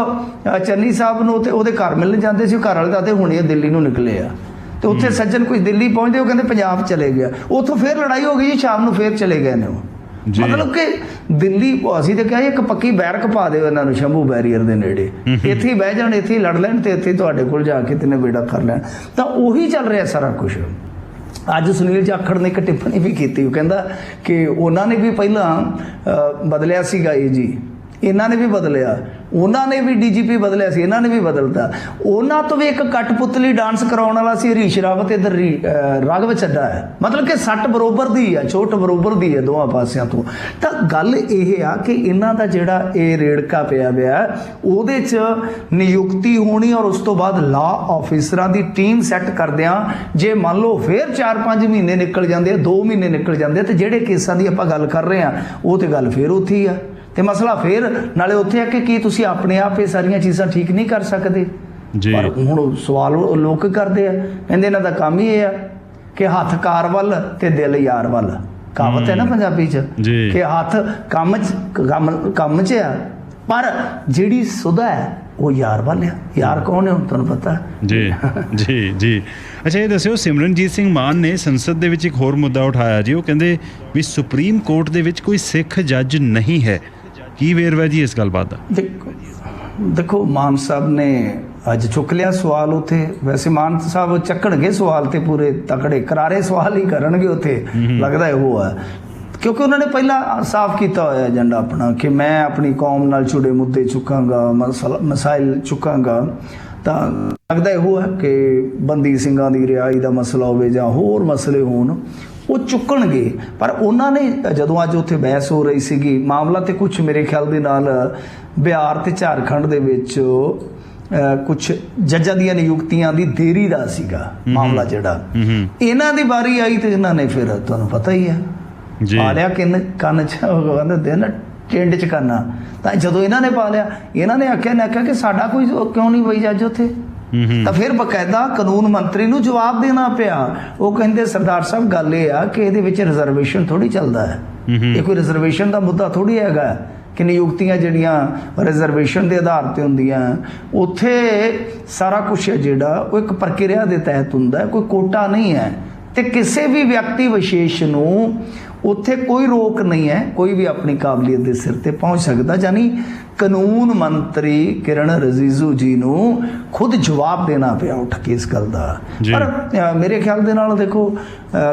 ਚੰਨੀ ਸਾਹਿਬ ਨੂੰ ਤੇ ਉਹਦੇ ਘਰ ਮਿਲਣ ਜਾਂਦੇ ਸੀ, ਘਰ ਵਾਲੇ ਦੱਸਦੇ ਹੁਣ ਇਹ ਦਿੱਲੀ ਨੂੰ ਨਿਕਲੇ ਆ, ਤੇ ਉੱਥੇ ਸੱਜਣ ਕੁਝ ਦਿੱਲੀ ਪਹੁੰਚਦੇ ਉਹ ਕਹਿੰਦੇ ਪੰਜਾਬ ਚਲੇ ਗਿਆ, ਉੱਥੋਂ ਫਿਰ ਲੜਾਈ ਹੋ ਗਈ ਜੀ, ਸ਼ਾਮ ਨੂੰ ਫਿਰ ਚਲੇ ਗਏ ਨੇ ਉਹ। ਮਤਲਬ ਕਿ ਦਿੱਲੀ ਅਸੀਂ ਤਾਂ ਕਿਹਾ ਇੱਕ ਪੱਕੀ ਬੈਰਕ ਪਾ ਦਿਓ ਇਹਨਾਂ ਨੂੰ ਸ਼ੰਭੂ ਬੈਰੀਅਰ ਦੇ ਨੇੜੇ, ਇੱਥੇ ਹੀ ਬਹਿ ਜਾਣ, ਇੱਥੇ ਹੀ ਲੜ ਲੈਣ ਤੇ ਇੱਥੇ ਤੁਹਾਡੇ ਕੋਲ ਜਾ ਕੇ ਤੇ ਨਵੇੜਾ ਕਰ ਲੈਣ। ਤਾਂ ਉਹੀ ਚੱਲ ਰਿਹਾ ਸਾਰਾ ਕੁਝ। ਅੱਜ ਸੁਨੀਲ ਜਾਖੜ ਨੇ ਇੱਕ ਟਿੱਪਣੀ ਵੀ ਕੀਤੀ, ਉਹ ਕਹਿੰਦਾ ਕਿ ਉਹਨਾਂ ਨੇ ਵੀ ਪਹਿਲਾਂ ਬਦਲਿਆ ਸੀਗਾ ਇਹ ਜੀ, ਇਹਨਾਂ ਨੇ ਵੀ ਬਦਲਿਆ, ਉਹਨਾਂ ਨੇ ਵੀ DGP ਬਦਲਿਆ ਸੀ, ਇਹਨਾਂ ਨੇ ਵੀ ਬਦਲਤਾ। ਉਹਨਾਂ ਤੋਂ ਵੀ ਇੱਕ ਕਠਪੁਤਲੀ ਡਾਂਸ ਕਰਾਉਣ ਵਾਲਾ ਸੀ ਹਰੀਸ਼ ਰਾਵਤ, ਇੱਧਰ ਰਾਘਵ ਚੱਡਾ ਹੈ। ਮਤਲਬ ਕਿ ਸੱਟ ਬਰੋਬਰ ਦੀ ਹੈ, ਚੋਟ ਬਰੋਬਰ ਦੀ ਹੈ ਦੋਵਾਂ ਪਾਸਿਆਂ ਤੋਂ। ਤਾਂ ਗੱਲ ਇਹ ਆ ਕਿ ਇਹਨਾਂ ਦਾ ਜਿਹੜਾ ਇਹ ਰੇੜਕਾ ਪਿਆ ਉਹਦੇ 'ਚ ਨਿਯੁਕਤੀ ਹੋਣੀ, ਔਰ ਉਸ ਤੋਂ ਬਾਅਦ ਲਾਅ ਆਫਿਸਰਾਂ ਦੀ ਟੀਮ ਸੈੱਟ ਕਰਦਿਆਂ ਜੇ ਮੰਨ ਲਓ ਫਿਰ 4-5 ਮਹੀਨੇ ਨਿਕਲ ਜਾਂਦੇ ਆ, 2 ਮਹੀਨੇ ਨਿਕਲ ਜਾਂਦੇ ਆ, ਤੇ ਜਿਹੜੇ ਕੇਸਾਂ ਦੀ ਆਪਾਂ ਗੱਲ ਕਰ ਰਹੇ ਹਾਂ ਉਹ ਤੇ ਗੱਲ ਫਿਰ ਉੱਥੇ ਹੀ ਆ। ਤੇ ਮਸਲਾ ਫਿਰ ਨਾਲੇ ਉੱਥੇ ਆ ਕਿ ਕੀ ਤੁਸੀਂ ਆਪਣੇ ਆਪ ਇਹ ਸਾਰੀਆਂ ਚੀਜ਼ਾਂ ਠੀਕ ਨਹੀਂ ਕਰ ਸਕਦੇ? ਜੀ। ਪਰ ਹੁਣ ਸਵਾਲ ਲੋਕ ਕਰਦੇ ਆ, ਕਹਿੰਦੇ ਇਹਨਾਂ ਦਾ ਕੰਮ ਹੀ ਇਹ ਆ ਕਿ ਹੱਥ ਕਾਰ ਵੱਲ ਤੇ ਦਿਲ ਯਾਰ ਵੱਲ। ਕਹਾਵਤ ਹੈ ਨਾ ਪੰਜਾਬੀ 'ਚ ਜੀ। ਕਿ ਹੱਥ ਕੰਮ 'ਚ ਆ, ਪਰ ਜਿਹੜੀ ਸੁਧਾ ਹੈ ਉਹ ਯਾਰ ਵੱਲ ਆ। ਯਾਰ ਕੌਣ ਹੈ ਹੁਣ ਤੁਹਾਨੂੰ ਪਤਾ? ਜੀ ਜੀ ਜੀ। ਅੱਛਾ, ਇਹ ਦੱਸਿਓ, ਸਿਮਰਨਜੀਤ ਸਿੰਘ ਮਾਨ ਨੇ ਸੰਸਦ ਦੇ ਵਿੱਚ ਇੱਕ ਹੋਰ ਮੁੱਦਾ ਉਠਾਇਆ ਜੀ। ਉਹ ਕਹਿੰਦੇ ਵੀ ਸੁਪਰੀਮ ਕੋਰਟ ਦੇ ਵਿੱਚ ਕੋਈ ਸਿੱਖ ਜੱਜ ਨਹੀਂ ਹੈ। ਕੀ ਵੇਰਵਾ ਜੀ ਇਸ ਗੱਲਬਾਤ ਦਾ? ਦੇਖੋ ਮਾਨ ਸਾਹਿਬ ਨੇ ਅੱਜ ਚੁੱਕ ਲਿਆ ਸਵਾਲ ਉੱਥੇ। ਵੈਸੇ ਮਾਨ ਸਾਹਿਬ ਚੱਕਣਗੇ ਸਵਾਲ ਤੇ ਪੂਰੇ ਤਕੜੇ ਕਰਾਰੇ ਸਵਾਲ ਹੀ ਕਰਨਗੇ ਉੱਥੇ, ਲੱਗਦਾ ਇਹੋ ਆ, ਕਿਉਂਕਿ ਉਹਨਾਂ ਨੇ ਪਹਿਲਾਂ ਸਾਫ਼ ਕੀਤਾ ਹੋਇਆ ਏਜੰਡਾ ਆਪਣਾ ਕਿ ਮੈਂ ਆਪਣੀ ਕੌਮ ਨਾਲ ਜੁੜੇ ਮੁੱਦੇ ਚੁੱਕਾਂਗਾ, ਮਸਾਇਲ ਚੁੱਕਾਂਗਾ। ਤਾਂ ਲੱਗਦਾ ਇਹੋ ਹੈ ਕਿ ਬੰਦੀ ਸਿੰਘਾਂ ਦੀ ਰਿਹਾਈ ਦਾ ਮਸਲਾ ਹੋਵੇ ਜਾਂ ਹੋਰ ਮਸਲੇ ਹੋਣ, ਉਹ ਚੁੱਕਣਗੇ। ਪਰ ਉਹਨਾਂ ਨੇ ਜਦੋਂ ਅੱਜ ਉੱਥੇ ਬਹਿਸ ਹੋ ਰਹੀ ਸੀਗੀ, ਮਾਮਲਾ ਤੇ ਕੁਝ ਮੇਰੇ ਖਿਆਲ ਦੇ ਨਾਲ ਬਿਹਾਰ ਤੇ ਝਾਰਖੰਡ ਦੇ ਵਿੱਚ ਕੁਝ ਜੱਜਾਂ ਦੀਆਂ ਨਿਯੁਕਤੀਆਂ ਦੀ ਦੇਰੀ ਦਾ ਸੀਗਾ ਮਾਮਲਾ ਜਿਹੜਾ। ਇਹਨਾਂ ਦੀ ਵਾਰੀ ਆਈ ਤੇ ਇਹਨਾਂ ਨੇ ਫਿਰ ਤੁਹਾਨੂੰ ਪਤਾ ਹੀ ਹੈ ਪਾ ਲਿਆ ਕੰਨ 'ਚ, ਕਹਿੰਦੇ ਨਾ ਟਿੰਡ 'ਚ ਕੰਨਾ। ਤਾਂ ਜਦੋਂ ਇਹਨਾਂ ਨੇ ਪਾ ਲਿਆ, ਇਹਨਾਂ ਨੇ ਆਖਿਆ ਕਿ ਸਾਡਾ ਕੋਈ ਕਿਉਂ ਨਹੀਂ ਬਈ ਜੱਜ ਉੱਥੇ। ਤਾਂ ਫਿਰ ਬਕਾਇਦਾ ਕਾਨੂੰਨ ਮੰਤਰੀ ਨੂੰ ਜਵਾਬ ਦੇਣਾ ਪਿਆ। ਉਹ ਕਹਿੰਦੇ ਸਰਦਾਰ ਸਾਹਿਬ ਗੱਲ ਇਹ ਆ ਕਿ ਇਹਦੇ ਵਿੱਚ ਰਿਜ਼ਰਵੇਸ਼ਨ ਥੋੜੀ ਚੱਲਦਾ ਹੈ, ਇਹ ਕੋਈ ਰਿਜ਼ਰਵੇਸ਼ਨ ਦਾ ਮੁੱਦਾ ਥੋੜੀ ਹੈਗਾ ਕਿ ਨਿਯੁਕਤੀਆਂ ਜਿਹੜੀਆਂ ਰਿਜ਼ਰਵੇਸ਼ਨ ਦੇ ਆਧਾਰ ਤੇ ਹੁੰਦੀਆਂ, ਉੱਥੇ ਸਾਰਾ ਕੁਛ ਹੈ ਜਿਹੜਾ ਉਹ ਇੱਕ ਪ੍ਰਕਿਰਿਆ ਦੇ ਤਹਿਤ ਹੁੰਦਾ ਹੈ, ਕੋਈ ਕੋਟਾ ਨਹੀਂ ਹੈ। ਤੇ ਕਿਸੇ ਵੀ ਵਿਅਕਤੀ ਵਿਸ਼ੇਸ਼ ਨੂੰ ਉੱਥੇ ਕੋਈ ਰੋਕ ਨਹੀਂ ਹੈ, ਕੋਈ ਵੀ ਆਪਣੀ ਕਾਬਲੀਅਤ ਦੇ ਸਿਰ ਤੇ ਪਹੁੰਚ ਸਕਦਾ। ਯਾਨੀ ਕਾਨੂੰਨ ਮੰਤਰੀ ਕਿਰਨ ਰਿਜੀਜੂ ਜੀ ਨੂੰ ਖੁਦ ਜਵਾਬ ਦੇਣਾ ਪਿਆ ਉੱਠ ਕੇ ਇਸ ਗੱਲ ਦਾ। ਪਰ ਮੇਰੇ ਖਿਆਲ ਦੇ ਨਾਲ ਦੇਖੋ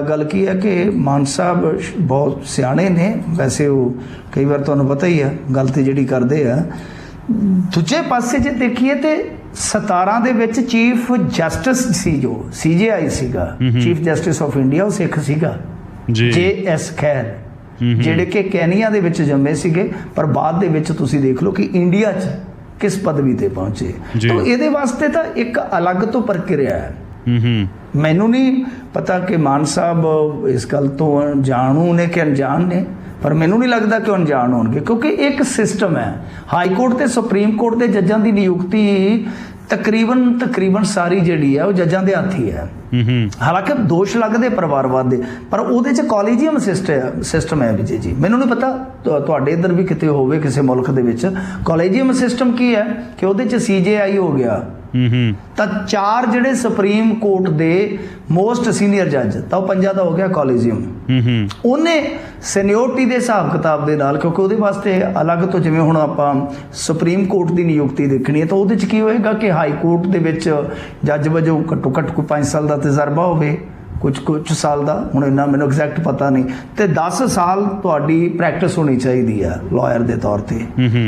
ਗੱਲ ਕੀ ਹੈ ਕਿ ਮਾਨ ਸਾਹਿਬ ਬਹੁਤ ਸਿਆਣੇ ਨੇ। ਵੈਸੇ ਉਹ ਕਈ ਵਾਰ ਤੁਹਾਨੂੰ ਪਤਾ ਹੀ ਹੈ ਗੱਲ ਤੇ ਜਿਹੜੀ ਕਰਦੇ ਆ। ਦੂਜੇ ਪਾਸੇ ਜੇ ਦੇਖੀਏ ਤੇ 17 ਦੇ ਵਿੱਚ ਚੀਫ ਜਸਟਿਸ ਸੀ ਜੋ CJI ਸੀਗਾ, ਚੀਫ ਜਸਟਿਸ ਆਫ ਇੰਡੀਆ, ਉਹ ਸਿੱਖ ਸੀਗਾ, JS ਖੈਰ, ਜਿਹੜੇ ਕਿ ਕੈਨੀਆ ਦੇ ਵਿੱਚ ਜੰਮੇ ਸੀਗੇ, ਪਰ ਬਾਅਦ ਦੇ ਵਿੱਚ ਤੁਸੀਂ ਦੇਖ ਲਓ ਕਿ ਇੰਡੀਆ 'ਚ ਕਿਸ ਪਦਵੀ ਤੇ ਪਹੁੰਚੇ। ਤਾਂ ਇਹਦੇ ਵਾਸਤੇ ਤਾਂ ਇੱਕ ਅਲੱਗ ਤੋਂ ਪ੍ਰਕਿਰਿਆ ਹੈ। ਮੈਨੂੰ ਨਹੀਂ ਪਤਾ ਕਿ ਮਾਨ ਸਾਹਿਬ ਇਸ ਗੱਲ ਤੋਂ ਜਾਣੂ ਨੇ ਕਿ ਅਣਜਾਣ ਨੇ, ਪਰ ਮੈਨੂੰ ਨਹੀਂ ਲੱਗਦਾ ਕਿ ਅਣਜਾਣ ਹੋਣਗੇ, ਕਿਉਂਕਿ ਇੱਕ ਸਿਸਟਮ ਹੈ। ਹਾਈ ਕੋਰਟ ਤੇ ਸੁਪਰੀਮ ਕੋਰਟ ਦੇ ਜੱਜਾਂ ਦੀ ਨਿਯੁਕਤੀ ਤਕਰੀਬਨ ਸਾਰੀ ਜਿਹੜੀ ਹੈ ਉਹ ਜੱਜਾਂ ਦੇ ਹੱਥ ਹੀ ਹੈ। ਹਾਲਾਂਕਿ ਦੋਸ਼ ਲੱਗਦੇ ਪਰਿਵਾਰਵਾਦ ਦੇ, ਪਰ ਉਹਦੇ 'ਚ ਕਾਲੀਜੀਅਮ ਸਿਸਟਮ ਹੈ ਵਿਜੇ ਜੀ। ਮੈਨੂੰ ਨਹੀਂ ਪਤਾ ਤੁਹਾਡੇ ਇੱਧਰ ਵੀ ਕਿਤੇ ਹੋਵੇ ਕਿਸੇ ਮੁਲਕ ਦੇ ਵਿੱਚ। ਕਾਲੀਜੀਅਮ ਸਿਸਟਮ ਕੀ ਹੈ ਕਿ ਉਹਦੇ 'ਚ CJI ਹੋ ਗਿਆ, ਤਾਂ 4 ਜਿਹੜੇ ਸੁਪਰੀਮ ਕੋਰਟ ਦੇ ਮੋਸਟ ਸੀਨੀਅਰ ਜੱਜ, ਤਾਂ ਉਹ 5 ਦਾ ਹੋ ਗਿਆ ਕਾਲੀਜੀਅਮ। ਉਹਨੇ ਸੀਨੀਅਰਟੀ ਦੇ ਹਿਸਾਬ ਕਿਤਾਬ ਦੇ ਨਾਲ, ਕਿਉਂਕਿ ਉਹਦੇ ਵਾਸਤੇ ਅਲੱਗ ਤੋਂ, ਜਿਵੇਂ ਹੁਣ ਆਪਾਂ ਸੁਪਰੀਮ ਕੋਰਟ ਦੀ ਨਿਯੁਕਤੀ ਦੇਖਣੀ ਹੈ, ਤਾਂ ਉਹਦੇ 'ਚ ਕੀ ਹੋਏਗਾ ਕਿ ਹਾਈ ਕੋਰਟ ਦੇ ਵਿੱਚ ਜੱਜ ਵਜੋਂ ਘੱਟੋ ਘੱਟ ਕੋਈ 5 ਸਾਲ ਦਾ ਤਜਰਬਾ ਹੋਵੇ, ਕੁਝ ਸਾਲ ਦਾ, ਹੁਣ ਇੰਨਾ ਮੈਨੂੰ ਐਗਜ਼ੈਕਟ ਪਤਾ ਨਹੀਂ, ਤੇ 10 ਸਾਲ ਤੁਹਾਡੀ ਪ੍ਰੈਕਟਿਸ ਹੋਣੀ ਚਾਹੀਦੀ ਹੈ ਲਾਇਰ ਦੇ ਤੌਰ ਤੇ।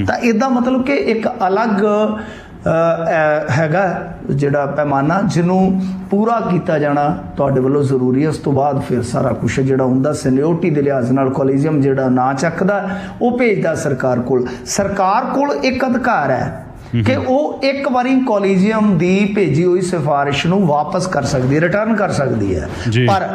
ਤਾਂ ਇਹਦਾ ਮਤਲਬ ਕਿ ਇੱਕ ਅਲੱਗ ਹੈਗਾ ਜਿਹੜਾ ਪੈਮਾਨਾ ਜਿਹਨੂੰ ਪੂਰਾ ਕੀਤਾ ਜਾਣਾ ਤੁਹਾਡੇ ਵੱਲੋਂ ਜ਼ਰੂਰੀ ਹੈ। ਉਸ ਤੋਂ ਬਾਅਦ ਫਿਰ ਸਾਰਾ ਕੁਛ ਜਿਹੜਾ ਹੁੰਦਾ ਸੀਨੀਅਰਟੀ ਦੇ ਲਿਹਾਜ਼ ਨਾਲ ਕਾਲੀਜੀਅਮ ਜਿਹੜਾ ਨਾ ਚੱਕਦਾ ਉਹ ਭੇਜਦਾ ਸਰਕਾਰ ਕੋਲ। ਸਰਕਾਰ ਕੋਲ ਇੱਕ ਅਧਿਕਾਰ ਹੈ ਕਿ ਉਹ ਇੱਕ ਵਾਰੀ ਕਾਲੀਜੀਅਮ ਦੀ ਭੇਜੀ ਹੋਈ ਸਿਫਾਰਿਸ਼ ਨੂੰ ਵਾਪਸ ਕਰ ਸਕਦੀ ਹੈ, ਰਿਟਰਨ ਕਰ ਸਕਦੀ ਹੈ। ਪਰ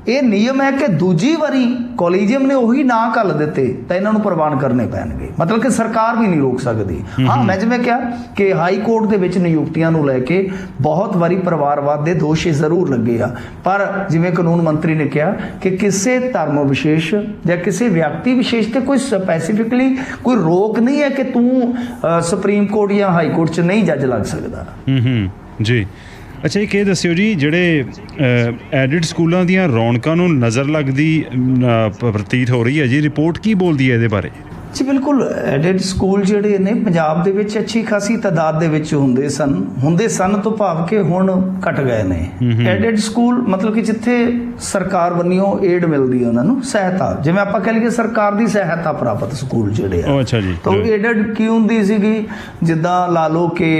ਇਹ ਨਿਯਮ ਹੈ ਕਿ ਦੂਜੀ ਵਾਰੀ ਕਾਲੀਜੀਅਮ ਨੇ ਉਹੀ ਨਾ ਘੱਲ ਦਿੱਤੇ ਤਾਂ ਇਹਨਾਂ ਨੂੰ ਪ੍ਰਵਾਨ ਕਰਨੇ ਪੈਣਗੇ, ਮਤਲਬ ਕਿ ਸਰਕਾਰ ਵੀ ਨਹੀਂ ਰੋਕ ਸਕਦੀ। ਹਾਂ, ਮੈਂ ਜਿਵੇਂ ਕਿਹਾ ਕਿ ਹਾਈ ਕੋਰਟ ਦੇ ਵਿੱਚ ਨਿਯੁਕਤੀਆਂ ਨੂੰ ਲੈ ਕੇ ਬਹੁਤ ਵਾਰੀ ਪਰਿਵਾਰਵਾਦ ਦੇ ਦੋਸ਼ ਜ਼ਰੂਰ ਲੱਗੇ ਆ, ਪਰ ਜਿਵੇਂ ਕਾਨੂੰਨ ਮੰਤਰੀ ਨੇ ਕਿਹਾ ਕਿ ਕਿਸੇ ਧਰਮ ਵਿਸ਼ੇਸ਼ ਜਾਂ ਕਿਸੇ ਵਿਅਕਤੀ ਵਿਸ਼ੇਸ਼ ਤੇ ਕੋਈ ਸਪੈਸੀਫਿਕਲੀ ਕੋਈ ਰੋਕ ਨਹੀਂ ਹੈ ਕਿ ਤੂੰ ਸੁਪਰੀਮ ਕੋਰਟ ਜਾਂ ਹਾਈ ਕੋਰਟ 'ਚ ਨਹੀਂ ਜੱਜ ਲੱਗ ਸਕਦਾ। ਜੀ। ਅੱਛਾ, ਇਹ ਦੱਸਿਓ ਜੀ, ਜਿਹੜੇ ਐਡਿਡ ਸਕੂਲਾਂ ਦੀਆਂ ਰੌਣਕਾਂ ਨੂੰ ਨਜ਼ਰ ਲੱਗਦੀ ਪ੍ਰਤੀਤ ਹੋ ਰਹੀ ਹੈ ਜੀ, ਰਿਪੋਰਟ ਕੀ ਬੋਲਦੀ ਹੈ ਇਹਦੇ ਬਾਰੇ? ਜੀ ਬਿਲਕੁਲ, ਐਡਿਡ ਸਕੂਲ ਜਿਹੜੇ ਨੇ ਪੰਜਾਬ ਦੇ ਵਿੱਚ ਅੱਛੀ ਖਾਸੀ ਤਾਦਾਦ ਦੇ ਵਿੱਚ ਹੁੰਦੇ ਸਨ ਤੋਂ ਭਾਵ ਕਿ ਹੁਣ ਘਟ ਗਏ ਨੇ। ਐਡਿਡ ਸਕੂਲ ਮਤਲਬ ਕਿ ਜਿੱਥੇ ਸਰਕਾਰ ਵੱਲੋਂ ਏਡ ਮਿਲਦੀ ਹੈ ਉਹਨਾਂ ਨੂੰ, ਸਹਾਇਤਾ, ਜਿਵੇਂ ਆਪਾਂ ਕਹਿ ਲਈਏ ਸਰਕਾਰ ਦੀ ਸਹਾਇਤਾ ਪ੍ਰਾਪਤ ਸਕੂਲ ਜਿਹੜੇ ਆ। ਅੱਛਾ ਜੀ। ਤਾਂ ਏਡਡ ਕੀ ਹੁੰਦੀ ਸੀਗੀ, ਜਿੱਦਾਂ ਲਾ ਲਓ ਕਿ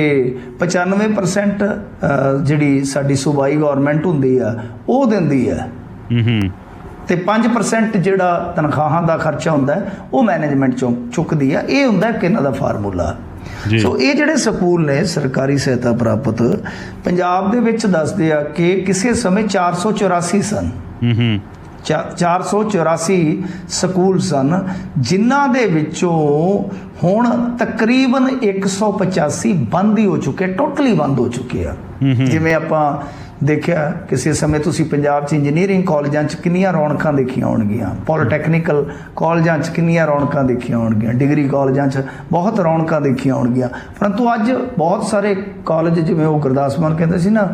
95% ਜਿਹੜੀ ਸਾਡੀ ਸੂਬਾਈ ਗੌਰਮੈਂਟ ਹੁੰਦੀ ਆ ਉਹ ਦਿੰਦੀ ਆ, ਤੇ 5% ਜਿਹੜਾ ਤਨਖਾਹਾਂ ਦਾ ਖਰਚਾ ਹੁੰਦਾ ਹੈ ਉਹ ਮੈਨੇਜਮੈਂਟ ਚੋਂ ਚੁੱਕਦੀ ਆ। ਇਹ ਹੁੰਦਾ ਕਿ ਇਹਨਾਂ ਦਾ ਫਾਰਮੂਲਾ। ਸੋ ਇਹ ਜਿਹੜੇ ਸਕੂਲ ਨੇ ਸਰਕਾਰੀ ਸਹਾਇਤਾ ਪ੍ਰਾਪਤ ਪੰਜਾਬ ਦੇ ਵਿੱਚ ਦੱਸਦੇ ਆ ਕਿ ਕਿਸੇ ਸਮੇਂ 484 ਸਨ। 484 ਸਕੂਲ ਸਨ, ਜਿਨ੍ਹਾਂ ਦੇ ਵਿੱਚੋਂ ਹੁਣ ਤਕਰੀਬਨ 185 ਬੰਦ ਹੀ ਹੋ ਚੁੱਕੇ, ਟੋਟਲੀ ਬੰਦ ਹੋ ਚੁੱਕੇ ਆ। ਜਿਵੇਂ ਆਪਾਂ ਦੇਖਿਆ ਕਿਸੇ ਸਮੇਂ ਤੁਸੀਂ ਪੰਜਾਬ 'ਚ ਇੰਜੀਨੀਅਰਿੰਗ ਕਾਲਜਾਂ 'ਚ ਕਿੰਨੀਆਂ ਰੌਣਕਾਂ ਦੇਖੀਆਂ ਹੋਣਗੀਆਂ, ਪੋਲੀਟੈਕਨੀਕਲ ਕਾਲਜਾਂ 'ਚ ਕਿੰਨੀਆਂ ਰੌਣਕਾਂ ਦੇਖੀਆਂ ਹੋਣਗੀਆਂ, ਡਿਗਰੀ ਕਾਲਜਾਂ 'ਚ ਬਹੁਤ ਰੌਣਕਾਂ ਦੇਖੀਆਂ ਹੋਣਗੀਆਂ, ਪਰੰਤੂ ਅੱਜ ਬਹੁਤ ਸਾਰੇ ਕਾਲਜ, ਜਿਵੇਂ ਉਹ ਗੁਰਦਾਸ ਮਾਨ ਕਹਿੰਦੇ ਸੀ ਨਾ,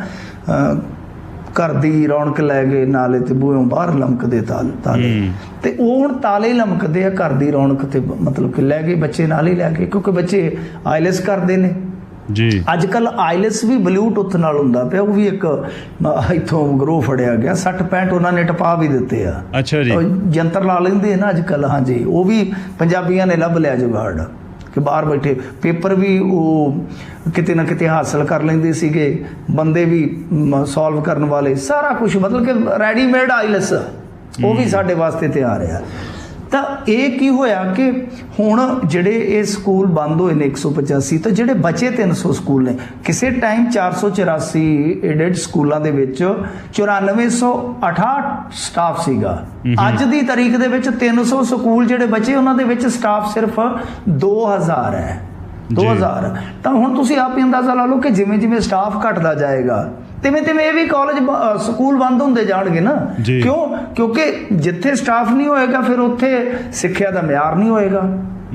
ਘਰ ਦੀ ਰੌਣਕ ਲੈ ਗਏ ਨਾਲੇ ਤੇ ਬੂਹੋਂ ਬਾਹਰ ਲਮਕਦੇ ਤਾਲੇ, ਤੇ ਉਹ ਹੁਣ ਤਾਲੇ ਲਮਕਦੇ ਆ, ਘਰ ਦੀ ਰੌਣਕ ਤੇ ਮਤਲਬ ਕਿ ਲੈ ਗਏ ਬੱਚੇ, ਨਾਲ ਹੀ ਲੈ ਗਏ, ਕਿਉਂਕਿ ਬੱਚੇ ਆਈਲੈਸ ਕਰਦੇ ਨੇ ਜੀ। ਅੱਜ ਕੱਲ ਆਈਲੈਸ ਵੀ ਬਲੂਟੁੱਥ ਨਾਲ ਹੁੰਦਾ ਪਿਆ, ਉਹ ਵੀ ਇੱਕ ਇੱਥੋਂ ਗਰੋਹ ਫੜਿਆ ਗਿਆ, 60-65 ਉਹਨਾਂ ਨੇ ਟਪਾ ਵੀ ਦਿੱਤੇ ਆ। ਅੱਛਾ ਜੀ, ਜੰਤਰ ਲਾ ਲੈਂਦੇ ਆ ਨਾ ਅੱਜ ਕੱਲ। ਹਾਂਜੀ, ਉਹ ਵੀ ਪੰਜਾਬੀਆਂ ਨੇ ਲੱਭ ਲਿਆ ਜੁਗਾੜ ਕਿ ਬਾਹਰ ਬੈਠੇ ਪੇਪਰ ਵੀ ਉਹ ਕਿਤੇ ਨਾ ਕਿਤੇ ਹਾਸਲ ਕਰ ਲੈਂਦੇ ਸੀਗੇ, ਬੰਦੇ ਵੀ ਸੋਲਵ ਕਰਨ ਵਾਲੇ, ਸਾਰਾ ਕੁਝ ਮਤਲਬ ਕਿ ਰੈਡੀਮੇਡ ਆਈਲੈਸ ਉਹ ਵੀ ਸਾਡੇ ਵਾਸਤੇ ਤਿਆਰ ਆ। ਤਾਂ ਇਹ ਕੀ ਹੋਇਆ ਕਿ ਹੁਣ ਜਿਹੜੇ ਇਹ ਸਕੂਲ ਬੰਦ ਹੋਏ ਨੇ 185, ਤਾਂ ਜਿਹੜੇ ਬਚੇ 300 ਸਕੂਲ ਨੇ, ਕਿਸੇ ਟਾਈਮ 484 ਏਡਡ ਸਕੂਲਾਂ ਦੇ ਵਿੱਚ 9468 ਸਟਾਫ ਸੀਗਾ। ਅੱਜ ਦੀ ਤਾਰੀਖ ਦੇ ਵਿੱਚ 300 ਸਕੂਲ ਜਿਹੜੇ ਬਚੇ, ਉਹਨਾਂ ਦੇ ਵਿੱਚ ਸਟਾਫ ਸਿਰਫ 2000 ਹੈ। 2000 ਤਾਂ ਹੁਣ ਤੁਸੀਂ ਆਪ ਹੀ ਅੰਦਾਜ਼ਾ ਲਾ ਲਓ ਕਿ ਜਿਵੇਂ ਜਿਵੇਂ ਸਟਾਫ ਘਟਦਾ ਜਾਏਗਾ, ਤਿਵੇਂ ਇਹ ਵੀ ਕਾਲਜ ਸਕੂਲ ਬੰਦ ਹੁੰਦੇ ਜਾਣਗੇ ਨਾ। ਕਿਉਂਕਿ ਜਿੱਥੇ ਸਟਾਫ ਨਹੀਂ ਹੋਏਗਾ ਫਿਰ ਉੱਥੇ ਸਿੱਖਿਆ ਦਾ ਮਿਆਰ ਨਹੀਂ ਹੋਏਗਾ,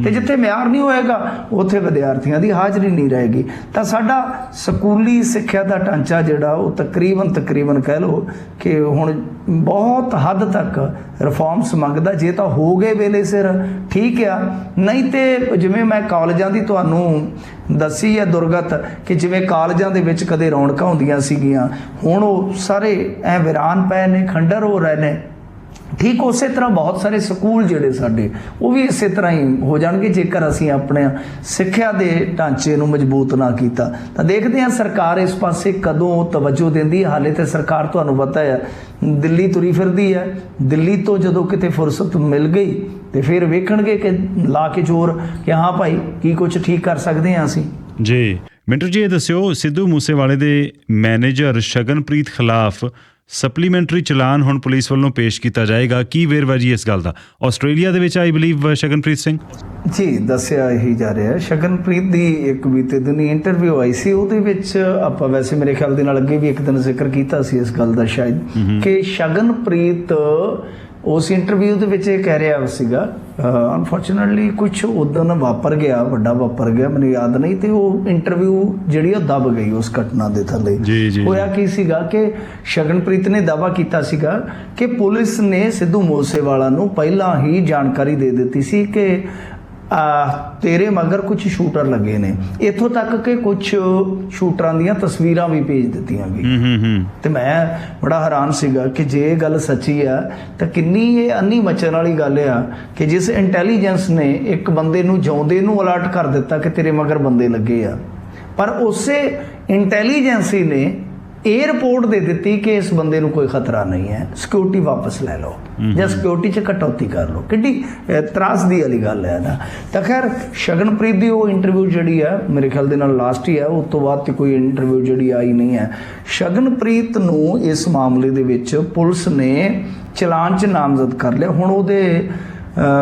ਤੇ ਜਿੱਥੇ ਮਿਆਰ ਨਹੀਂ ਹੋਏਗਾ ਉੱਥੇ ਵਿਦਿਆਰਥੀਆਂ ਦੀ ਹਾਜ਼ਰੀ ਨਹੀਂ ਰਹੇਗੀ। ਤਾਂ ਸਾਡਾ ਸਕੂਲੀ ਸਿੱਖਿਆ ਦਾ ਢਾਂਚਾ ਜਿਹੜਾ ਉਹ ਤਕਰੀਬਨ ਕਹਿ ਲਓ ਕਿ ਹੁਣ ਬਹੁਤ ਹੱਦ ਤੱਕ ਰਿਫਾਰਮਸ ਮੰਗਦਾ। ਜੇ ਤਾਂ ਹੋ ਗਏ ਵੇਲੇ ਸਿਰ ਠੀਕ ਆ, ਨਹੀਂ ਤੇ ਜਿਵੇਂ ਮੈਂ ਕਾਲਜਾਂ ਦੀ ਤੁਹਾਨੂੰ ਦੱਸੀ ਹੈ ਦੁਰਗਤ, ਕਿ ਜਿਵੇਂ ਕਾਲਜਾਂ ਦੇ ਵਿੱਚ ਕਦੇ ਰੌਣਕਾਂ ਹੁੰਦੀਆਂ ਸੀਗੀਆਂ, ਹੁਣ ਉਹ ਸਾਰੇ ਐ ਵਿਰਾਨ ਪਏ ਨੇ, ਖੰਡਰ ਹੋ ਰਹੇ ਨੇ। ਠੀਕ ਉਸੇ ਤਰ੍ਹਾਂ ਬਹੁਤ ਸਾਰੇ ਸਕੂਲ ਜਿਹੜੇ ਸਾਡੇ, ਉਹ ਵੀ ਇਸੇ ਤਰ੍ਹਾਂ ਹੀ ਹੋ ਜਾਣਗੇ ਜੇਕਰ ਅਸੀਂ ਆਪਣੇ ਸਿੱਖਿਆ ਦੇ ਢਾਂਚੇ ਨੂੰ ਮਜ਼ਬੂਤ ਨਾ ਕੀਤਾ। ਤਾਂ ਦੇਖਦੇ ਹਾਂ ਸਰਕਾਰ ਇਸ ਪਾਸੇ ਕਦੋਂ ਤਵੱਜੋ ਦਿੰਦੀ ਹੈ। ਹਾਲੇ ਤੇ ਸਰਕਾਰ ਤੁਹਾਨੂੰ ਪਤਾ ਹੈ ਦਿੱਲੀ ਤੁਰੀ ਫਿਰਦੀ ਹੈ, ਦਿੱਲੀ ਤੋਂ ਜਦੋਂ ਕਿਤੇ ਫੁਰਸਤ ਮਿਲ ਗਈ ਤੇ ਫਿਰ ਵੇਖਣਗੇ ਕਿ ਲਾ ਕੇ ਜ਼ੋਰ ਕਿ ਹਾਂ ਭਾਈ ਕੀ ਕੁਝ ਠੀਕ ਕਰ ਸਕਦੇ ਹਾਂ ਅਸੀਂ ਜੀ। ਮਿੰਟੂ ਜੀ, ਇਹ ਦੱਸਿਓ, ਸਿੱਧੂ ਮੂਸੇਵਾਲੇ ਦੇ ਮੈਨੇਜਰ ਸ਼ਗਨਪ੍ਰੀਤ ਖਿਲਾਫ ਸਪਲੀਮੈਂਟਰੀ ਚਲਾਨ ਹੁਣ ਪੁਲਿਸ ਵੱਲੋਂ ਪੇਸ਼ ਕੀਤਾ ਜਾਏਗਾ, ਕੀ ਵੇਰਵਾ ਜੀ ਇਸ ਗੱਲ ਦਾ? ਆਸਟ੍ਰੇਲੀਆ ਦੇ ਵਿੱਚ ਆਈ ਬਲੀਵ ਸ਼ਗਨਪ੍ਰੀਤ ਸਿੰਘ ਜੀ ਦੱਸਿਆ ਹੀ ਜਾ ਰਿਹਾ। ਸ਼ਗਨਪ੍ਰੀਤ ਦੀ ਇੱਕ ਬੀਤੇ ਦਿਨੀ ਇੰਟਰਵਿਊ ਆਈ ਸੀ, ਉਹਦੇ ਵਿੱਚ ਆਪਾਂ ਵੈਸੇ ਮੇਰੇ ਖਿਆਲ ਦੇ ਨਾਲ ਅੱਗੇ ਵੀ ਇੱਕ ਦਿਨ ਜ਼ਿਕਰ ਕੀਤਾ ਸੀ ਇਸ ਗੱਲ ਦਾ ਸ਼ਾਇਦ, ਕਿ ਸ਼ਗਨਪ੍ਰੀਤ ਉਸ ਇੰਟਰਵਿਊ ਦੇ ਵਿੱਚ ਇਹ ਕਹਿ ਰਿਹਾ ਸੀਗਾ, ਅਨਫੋਰਚੂਨੇਟਲੀ ਕੁਝ ਉਦੋਂ ਵਾਪਰ ਗਿਆ, ਵੱਡਾ ਵਾਪਰ ਗਿਆ, ਮੈਨੂੰ ਯਾਦ ਨਹੀਂ, ਤੇ ਉਹ ਇੰਟਰਵਿਊ ਜਿਹੜੀ ਉਹ ਦਬ ਗਈ ਉਸ ਘਟਨਾ ਦੇ ਥੱਲੇ। ਹੋਇਆ ਕੀ ਸੀਗਾ ਕਿ ਸ਼ਗਨਪ੍ਰੀਤ ਨੇ ਦਾਅਵਾ ਕੀਤਾ ਸੀਗਾ ਕਿ ਪੁਲਿਸ ਨੇ ਸਿੱਧੂ ਮੂਸੇਵਾਲਾ ਨੂੰ ਪਹਿਲਾਂ ਹੀ ਜਾਣਕਾਰੀ ਦੇ ਦਿੱਤੀ ਸੀ ਕਿ ਤੇਰੇ ਮਗਰ ਕੁਝ ਸ਼ੂਟਰ ਲੱਗੇ ਨੇ, ਇੱਥੋਂ ਤੱਕ ਕਿ ਕੁਝ ਸ਼ੂਟਰਾਂ ਦੀਆਂ ਤਸਵੀਰਾਂ ਵੀ ਭੇਜ ਦਿੱਤੀਆਂ ਗਈਆਂ। ਤੇ ਮੈਂ ਬੜਾ ਹੈਰਾਨ ਸੀਗਾ ਕਿ ਜੇ ਇਹ ਗੱਲ ਸੱਚੀ ਆ ਤਾਂ ਕਿੰਨੀ ਇਹ ਅੰਨੀ ਮਚਣ ਵਾਲੀ ਗੱਲ ਆ ਕਿ ਜਿਸ ਇੰਟੈਲੀਜੈਂਸ ਨੇ ਇੱਕ ਬੰਦੇ ਨੂੰ ਜਿਉਂਦੇ ਨੂੰ ਅਲਰਟ ਕਰ ਦਿੱਤਾ ਕਿ ਤੇਰੇ ਮਗਰ ਬੰਦੇ ਲੱਗੇ ਆ, ਪਰ ਉਸੇ ਇੰਟੈਲੀਜੈਂਸੀ ਨੇ ਇਹ ਰਿਪੋਰਟ ਦੇ ਦਿੱਤੀ ਕਿ ਇਸ ਬੰਦੇ ਨੂੰ ਕੋਈ ਖਤਰਾ ਨਹੀਂ ਹੈ, ਸਿਕਿਉਰਿਟੀ ਵਾਪਸ ਲੈ ਲਓ ਜਾਂ ਸਿਕਿਉਰਿਟੀ 'ਚ ਕਟੌਤੀ ਕਰ ਲਓ। ਕਿੰਨੀ ਤਰਾਸਦੀ ਵਾਲੀ ਗੱਲ ਹੈ ਨਾ। ਤਾਂ ਖੈਰ ਸ਼ਗਨਪ੍ਰੀਤ ਦੀ ਉਹ ਇੰਟਰਵਿਊ ਜਿਹੜੀ ਆ ਮੇਰੇ ਖਿਆਲ ਦੇ ਨਾਲ ਲਾਸਟ ਹੀ ਆ, ਉਸ ਤੋਂ ਬਾਅਦ ਤੇ ਕੋਈ ਇੰਟਰਵਿਊ ਜਿਹੜੀ ਆਈ ਨਹੀਂ ਹੈ। ਸ਼ਗਨਪ੍ਰੀਤ ਨੂੰ ਇਸ ਮਾਮਲੇ ਦੇ ਵਿੱਚ ਪੁਲਿਸ ਨੇ ਚਲਾਨ 'ਚ ਨਾਮਜ਼ਦ ਕਰ ਲਿਆ। ਹੁਣ ਉਹਦੇ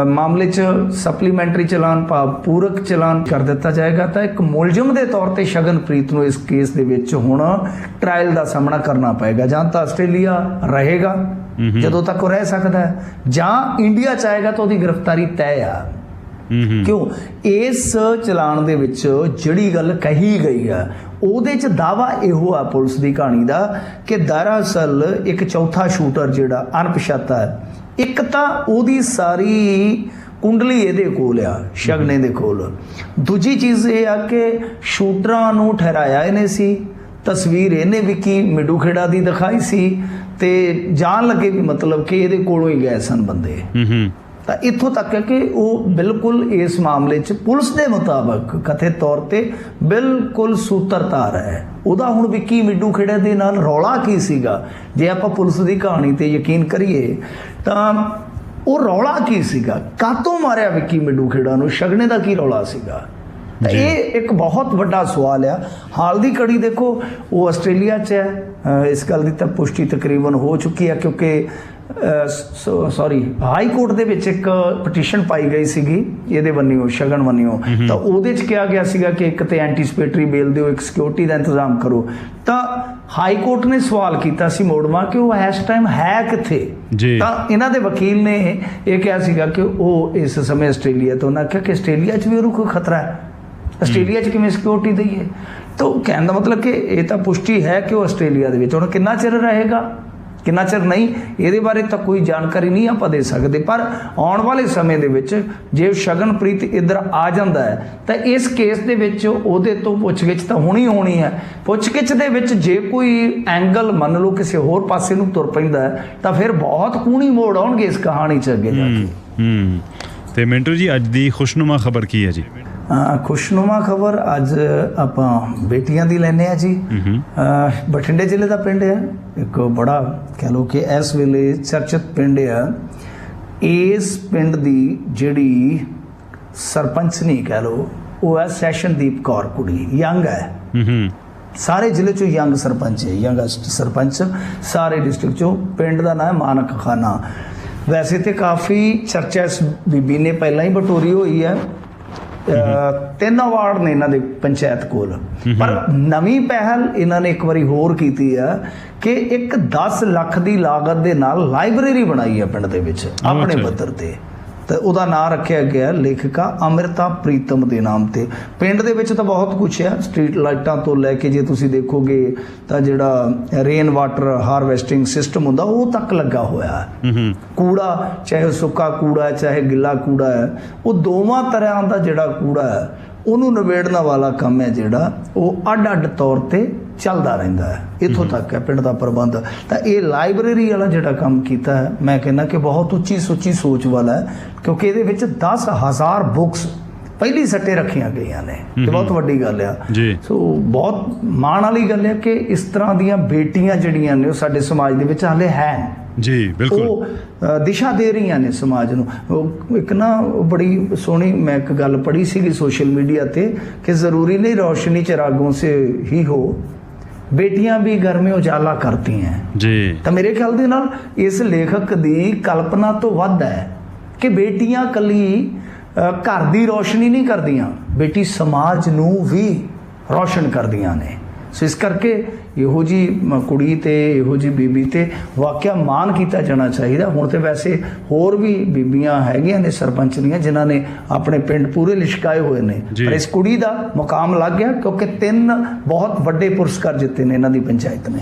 ਮਾਮਲੇ 'ਚ ਸਪਲੀਮੈਂਟਰੀ ਚਲਾਨ ਪੂਰਕ ਚਲਾਨ ਕਰ ਦਿੱਤਾ ਜਾਏਗਾ। ਤਾਂ ਇੱਕ ਮੁਲਜ਼ਮ ਦੇ ਤੌਰ ਤੇ ਸ਼ਗਨਪ੍ਰੀਤ ਨੂੰ ਇਸ ਕੇਸ ਦੇ ਵਿੱਚ ਹੁਣ ਟ੍ਰਾਇਲ ਦਾ ਸਾਹਮਣਾ ਕਰਨਾ ਪਏਗਾ। ਜਾਂ ਤਾਂ ਆਸਟ੍ਰੇਲੀਆ ਰਹੇਗਾ ਜਦੋਂ ਤੱਕ ਉਹ ਰਹਿ ਸਕਦਾ ਹੈ, ਜਾਂ ਇੰਡੀਆ 'ਚ ਆਏਗਾ ਤਾਂ ਉਹਦੀ ਗ੍ਰਿਫਤਾਰੀ ਤੈਅ ਆ। ਕਿਉਂ? ਇਸ ਚਲਾਨ ਦੇ ਵਿੱਚ ਜਿਹੜੀ ਗੱਲ ਕਹੀ ਗਈ ਆ ਉਹਦੇ 'ਚ ਦਾਅਵਾ ਇਹੋ ਆ ਪੁਲਿਸ ਦੀ ਕਹਾਣੀ ਦਾ ਕਿ ਦਰਅਸਲ ਇੱਕ ਚੌਥਾ ਸ਼ੂਟਰ ਜਿਹੜਾ ਅਣਪਛਾਤਾ ਹੈ, ਇੱਕ ਤਾਂ ਉਹਦੀ ਸਾਰੀ ਕੁੰਡਲੀ ਇਹਦੇ ਕੋਲ ਆ, ਸ਼ਗਨੇ ਦੇ ਕੋਲ। ਦੂਜੀ ਚੀਜ਼ ਇਹ ਆ ਕਿ ਸ਼ੂਟਰਾਂ ਨੂੰ ਠਹਿਰਾਇਆ ਇਹਨੇ ਸੀ, ਤਸਵੀਰ ਇਹਨੇ ਵਿੱਕੀ ਮਿੱਡੂ ਖੇੜਾ ਦੀ ਦਿਖਾਈ ਸੀ, ਤੇ ਜਾਣ ਲੱਗੇ ਵੀ ਮਤਲਬ ਕਿ ਇਹਦੇ ਕੋਲੋਂ ਹੀ ਗਏ ਸਨ ਬੰਦੇ। ਤਾਂ ਇੱਥੋਂ ਤੱਕ ਹੈ ਕਿ ਉਹ ਬਿਲਕੁਲ ਇਸ ਮਾਮਲੇ 'ਚ ਪੁਲਿਸ ਦੇ ਮੁਤਾਬਕ ਕਥਿਤ ਤੌਰ ਤੇ ਬਿਲਕੁਲ ਸੂਤਰਧਾਰ ਹੈ। ਉਹਦਾ ਹੁਣ ਵਿੱਕੀ ਮਿੱਡੂ ਖੇੜੇ ਦੇ ਨਾਲ ਰੌਲਾ ਕੀ ਸੀਗਾ, ਜੇ ਆਪਾਂ ਪੁਲਿਸ ਦੀ ਕਹਾਣੀ ਤੇ ਯਕੀਨ ਕਰੀਏ ਤਾਂ ਉਹ ਰੌਲਾ ਕੀ ਸੀਗਾ, ਕਾਹਤੋਂ ਮਾਰਿਆ ਵਿੱਕੀ ਮਿੱਡੂ ਖੇੜਾ ਨੂੰ, ਸ਼ਗਨੇ ਦਾ ਕੀ ਰੌਲਾ ਸੀਗਾ? ਤਾਂ ਇਹ ਇੱਕ ਬਹੁਤ ਵੱਡਾ ਸਵਾਲ ਆ। ਹਾਲ ਦੀ ਘੜੀ ਦੇਖੋ ਉਹ ਆਸਟ੍ਰੇਲੀਆ 'ਚ ਹੈ, ਇਸ ਗੱਲ ਦੀ ਤਾਂ ਪੁਸ਼ਟੀ ਤਕਰੀਬਨ ਹੋ ਚੁੱਕੀ ਹੈ ਕਿਉਂਕਿ ਸੌਰੀ ਹਾਈ ਕੋਰਟ ਦੇ ਵਿੱਚ ਇੱਕ ਪਟੀਸ਼ਨ ਪਾਈ ਗਈ ਸੀਗੀ ਇਹਦੇ ਬੰਨਿਓ ਸ਼ਗਨ ਬੰਨਿਓ, ਤਾਂ ਉਹਦੇ 'ਚ ਕਿਹਾ ਗਿਆ ਸੀਗਾ ਕਿ ਇੱਕ ਤੇ ਐਂਟੀਸਪੇਟਰੀ ਬੇਲ ਦਿਓ, ਇੱਕ ਸਿਕਿਉਰਿਟੀ ਦਾ ਇੰਤਜ਼ਾਮ ਕਰੋ। ਤਾਂ ਹਾਈ ਕੋਰਟ ਨੇ ਸਵਾਲ ਕੀਤਾ ਸੀ ਮੋੜਵਾ ਕਿ ਉਹ ਇਸ ਟਾਈਮ ਹੈ ਕਿੱਥੇ। ਤਾਂ ਇਹਨਾਂ ਦੇ ਵਕੀਲ ਨੇ ਇਹ ਕਿਹਾ ਸੀਗਾ ਕਿ ਉਹ ਇਸ ਸਮੇਂ ਆਸਟ੍ਰੇਲੀਆ ਤੋਂ, ਉਹਨਾਂ ਕਿਹਾ ਕਿ ਆਸਟ੍ਰੇਲੀਆ 'ਚ ਵੀ ਉਹਨੂੰ ਕੋਈ ਖਤਰਾ ਹੈ, ਆਸਟ੍ਰੇਲੀਆ 'ਚ ਕਿਵੇਂ ਸਿਕਿਉਰਿਟੀ ਦਈਏ। ਤਾਂ ਕਹਿਣ ਦਾ ਮਤਲਬ ਕਿ ਇਹ ਤਾਂ ਪੁਸ਼ਟੀ ਹੈ ਕਿ ਉਹ ਆਸਟ੍ਰੇਲੀਆ ਦੇ ਵਿੱਚ, ਹੁਣ ਕਿੰਨਾ ਚਿਰ ਰਹੇਗਾ ਕਿੰਨਾ ਚਿਰ ਨਹੀਂ, ਇਹਦੇ ਬਾਰੇ ਤਾਂ ਕੋਈ ਜਾਣਕਾਰੀ ਨਹੀਂ ਆਪਾਂ ਦੇ ਸਕਦੇ। ਪਰ ਆਉਣ ਵਾਲੇ ਸਮੇਂ ਦੇ ਵਿੱਚ ਜੇ ਸ਼ਗਨਪ੍ਰੀਤ ਇੱਧਰ ਆ ਜਾਂਦਾ ਹੈ ਤਾਂ ਇਸ ਕੇਸ ਦੇ ਵਿੱਚ ਉਹਦੇ ਤੋਂ ਪੁੱਛਗਿੱਛ ਤਾਂ ਹੋਣੀ ਹੈ। ਪੁੱਛਗਿੱਛ ਦੇ ਵਿੱਚ ਜੇ ਕੋਈ ਐਂਗਲ ਮੰਨ ਲਓ ਕਿਸੇ ਹੋਰ ਪਾਸੇ ਨੂੰ ਤੁਰ ਪੈਂਦਾ ਹੈ ਤਾਂ ਫਿਰ ਬਹੁਤ ਕੂਹਣੀ ਮੋੜ ਆਉਣਗੇ ਇਸ ਕਹਾਣੀ 'ਚ ਅੱਗੇ ਜਾ ਕੇ। ਤੇ ਮਿੰਟੂ ਜੀ, ਅੱਜ ਦੀ ਖੁਸ਼ਨੁਮਾ ਖਬਰ ਕੀ ਹੈ ਜੀ? ਖੁਸ਼ਨੁਮਾ ਖਬਰ ਅੱਜ ਆਪਾਂ ਬੇਟੀਆਂ ਦੀ ਲੈਂਦੇ ਹਾਂ ਜੀ। ਬਠਿੰਡੇ ਜ਼ਿਲ੍ਹੇ ਦਾ ਪਿੰਡ ਹੈ, ਇੱਕ ਬੜਾ ਕਹਿ ਲਓ ਕਿ ਇਸ ਵੇਲੇ ਚਰਚਿਤ ਪਿੰਡ ਆ। ਇਸ ਪਿੰਡ ਦੀ ਜਿਹੜੀ ਸਰਪੰਚਨੀ ਕਹਿ ਲਓ ਉਹ ਹੈ ਸੈਸ਼ਨਦੀਪ ਕੌਰ, ਕੁੜੀ ਯੰਗ ਹੈ, ਸਾਰੇ ਜ਼ਿਲ੍ਹੇ 'ਚੋਂ ਯੰਗ ਸਰਪੰਚ ਹੈ, ਯੰਗੈਸਟ ਸਰਪੰਚ ਸਾਰੇ ਡਿਸਟ੍ਰਿਕਟ 'ਚੋਂ। ਪਿੰਡ ਦਾ ਨਾਮ ਹੈ ਮਾਨਕ ਖਾਨਾ। ਵੈਸੇ ਤੇ ਕਾਫੀ ਚਰਚਾ ਇਸ ਬੀਬੀ ਨੇ ਪਹਿਲਾਂ ਹੀ ਬਟੋਰੀ ਹੋਈ ਹੈ, 3 ਅਵਾਰਡ ਨੇ ਇਹਨਾਂ ਦੇ ਪੰਚਾਇਤ ਕੋਲ। ਪਰ ਨਵੀਂ ਪਹਿਲ ਇਹਨਾਂ ਨੇ ਇੱਕ ਵਾਰੀ ਹੋਰ ਕੀਤੀ ਆ ਕਿ ਇੱਕ 10 ਲੱਖ ਦੀ ਲਾਗਤ ਦੇ ਨਾਲ ਲਾਇਬ੍ਰੇਰੀ ਬਣਾਈ ਹੈ ਪਿੰਡ ਦੇ ਵਿੱਚ ਆਪਣੇ ਪੱਧਰ ਤੇ, ਤੇ ਉਹਦਾ ਨਾਮ ਰੱਖਿਆ ਗਿਆ ਲੇਖਿਕਾ ਅੰਮ੍ਰਿਤਾ ਪ੍ਰੀਤਮ ਦੇ ਨਾਮ ਤੇ। ਪਿੰਡ ਦੇ ਵਿੱਚ ਤਾਂ ਬਹੁਤ ਕੁਛ ਹੈ, ਸਟਰੀਟ ਲਾਈਟਾਂ ਤੋਂ ਲੈ ਕੇ ਜੇ ਤੁਸੀਂ ਦੇਖੋਗੇ ਤਾਂ ਜਿਹੜਾ ਰੇਨ ਵਾਟਰ ਹਾਰਵੈਸਟਿੰਗ ਸਿਸਟਮ ਹੁੰਦਾ ਉਹ ਤੱਕ ਲੱਗਾ ਹੋਇਆ ਹੈ। ਕੂੜਾ ਚਾਹੇ ਸੁੱਕਾ ਕੂੜਾ ਚਾਹੇ ਗਿੱਲਾ ਕੂੜਾ ਹੈ, ਉਹ ਦੋਵਾਂ ਤਰ੍ਹਾਂ ਦਾ ਜਿਹੜਾ ਕੂੜਾ ਹੈ ਉਹਨੂੰ ਨਿਬੇੜਨ ਵਾਲਾ ਕੰਮ ਹੈ ਜਿਹੜਾ ਉਹ ਅੱਡ-ਅੱਡ ਤੌਰ ਤੇ ਚੱਲਦਾ ਰਹਿੰਦਾ ਹੈ। ਇੱਥੋਂ ਤੱਕ ਹੈ ਪਿੰਡ ਦਾ ਪ੍ਰਬੰਧ। ਤਾਂ ਇਹ ਲਾਇਬ੍ਰੇਰੀ ਵਾਲਾ ਜਿਹੜਾ ਕੰਮ ਕੀਤਾ ਹੈ ਮੈਂ ਕਹਿੰਦਾ ਕਿ ਬਹੁਤ ਉੱਚੀ ਸੁੱਚੀ ਸੋਚ ਵਾਲਾ ਹੈ, ਕਿਉਂਕਿ ਇਹਦੇ ਵਿੱਚ 10,000 ਬੁੱਕਸ ਪਹਿਲੀ ਸੱਟੇ ਰੱਖੀਆਂ ਗਈਆਂ ਨੇ। ਇਹ ਬਹੁਤ ਵੱਡੀ ਗੱਲ ਆ। ਸੋ ਬਹੁਤ ਮਾਣ ਵਾਲੀ ਗੱਲ ਹੈ ਕਿ ਇਸ ਤਰ੍ਹਾਂ ਦੀਆਂ ਬੇਟੀਆਂ ਜਿਹੜੀਆਂ ਨੇ ਉਹ ਸਾਡੇ ਸਮਾਜ ਦੇ ਵਿੱਚ ਹਾਲੇ ਹੈ ਜੀ, ਬਿਲਕੁਲ ਉਹ ਦਿਸ਼ਾ ਦੇ ਰਹੀਆਂ ਨੇ ਸਮਾਜ ਨੂੰ। ਇੱਕ ਨਾ ਬੜੀ ਸੋਹਣੀ ਮੈਂ ਇੱਕ ਗੱਲ ਪੜ੍ਹੀ ਸੀਗੀ ਸੋਸ਼ਲ ਮੀਡੀਆ ਤੇ ਕਿ ਜ਼ਰੂਰੀ ਨਹੀਂ ਰੋਸ਼ਨੀ ਚਿਰਾਗੋਂ ਸੇ ਹੀ ਹੋ, ਬੇਟੀਆਂ ਵੀ ਘਰ ਮੇਂ ਉਜਾਲਾ ਕਰਤੀ ਹੈ ਜੀ। ਤਾਂ ਮੇਰੇ ਖਿਆਲ ਦੇ ਨਾਲ ਇਸ ਲੇਖਕ ਦੀ ਕਲਪਨਾ ਤੋਂ ਵੱਧ ਹੈ ਕਿ ਬੇਟੀਆਂ ਇਕੱਲੀ ਘਰ ਦੀ ਰੋਸ਼ਨੀ ਨਹੀਂ ਕਰਦੀਆਂ, ਬੇਟੀ ਸਮਾਜ ਨੂੰ ਵੀ ਰੋਸ਼ਨ ਕਰਦੀਆਂ ਨੇ। ਸੋ ਇਸ ਕਰਕੇ ਇਹੋ ਜੀ ਕੁੜੀ ਤੇ ਇਹੋ ਜੀ ਬੀਬੀ ਤੇ ਵਾਕਿਆ ਮਾਣ ਕੀਤਾ ਜਾਣਾ ਚਾਹੀਦਾ। ਹੁਣ ਤੇ ਵੈਸੇ ਹੋਰ ਵੀ ਬੀਬੀਆਂ ਹੈਗੀਆਂ ਨੇ ਸਰਪੰਚਨੀਆਂ ਜਿਨ੍ਹਾਂ ਨੇ ਆਪਣੇ ਪਿੰਡ ਪੂਰੇ ਲਿਸ਼ਕਾਏ ਹੋਏ ਨੇ, ਪਰ ਇਸ ਕੁੜੀ ਦਾ ਮੁਕਾਮ ਲੱਗ ਗਿਆ ਕਿਉਂਕਿ 3 ਬਹੁਤ ਵੱਡੇ ਪੁਰਸਕਾਰ ਜਿੱਤੇ ਨੇ ਇਹਨਾਂ ਦੀ ਪੰਚਾਇਤ ਨੇ।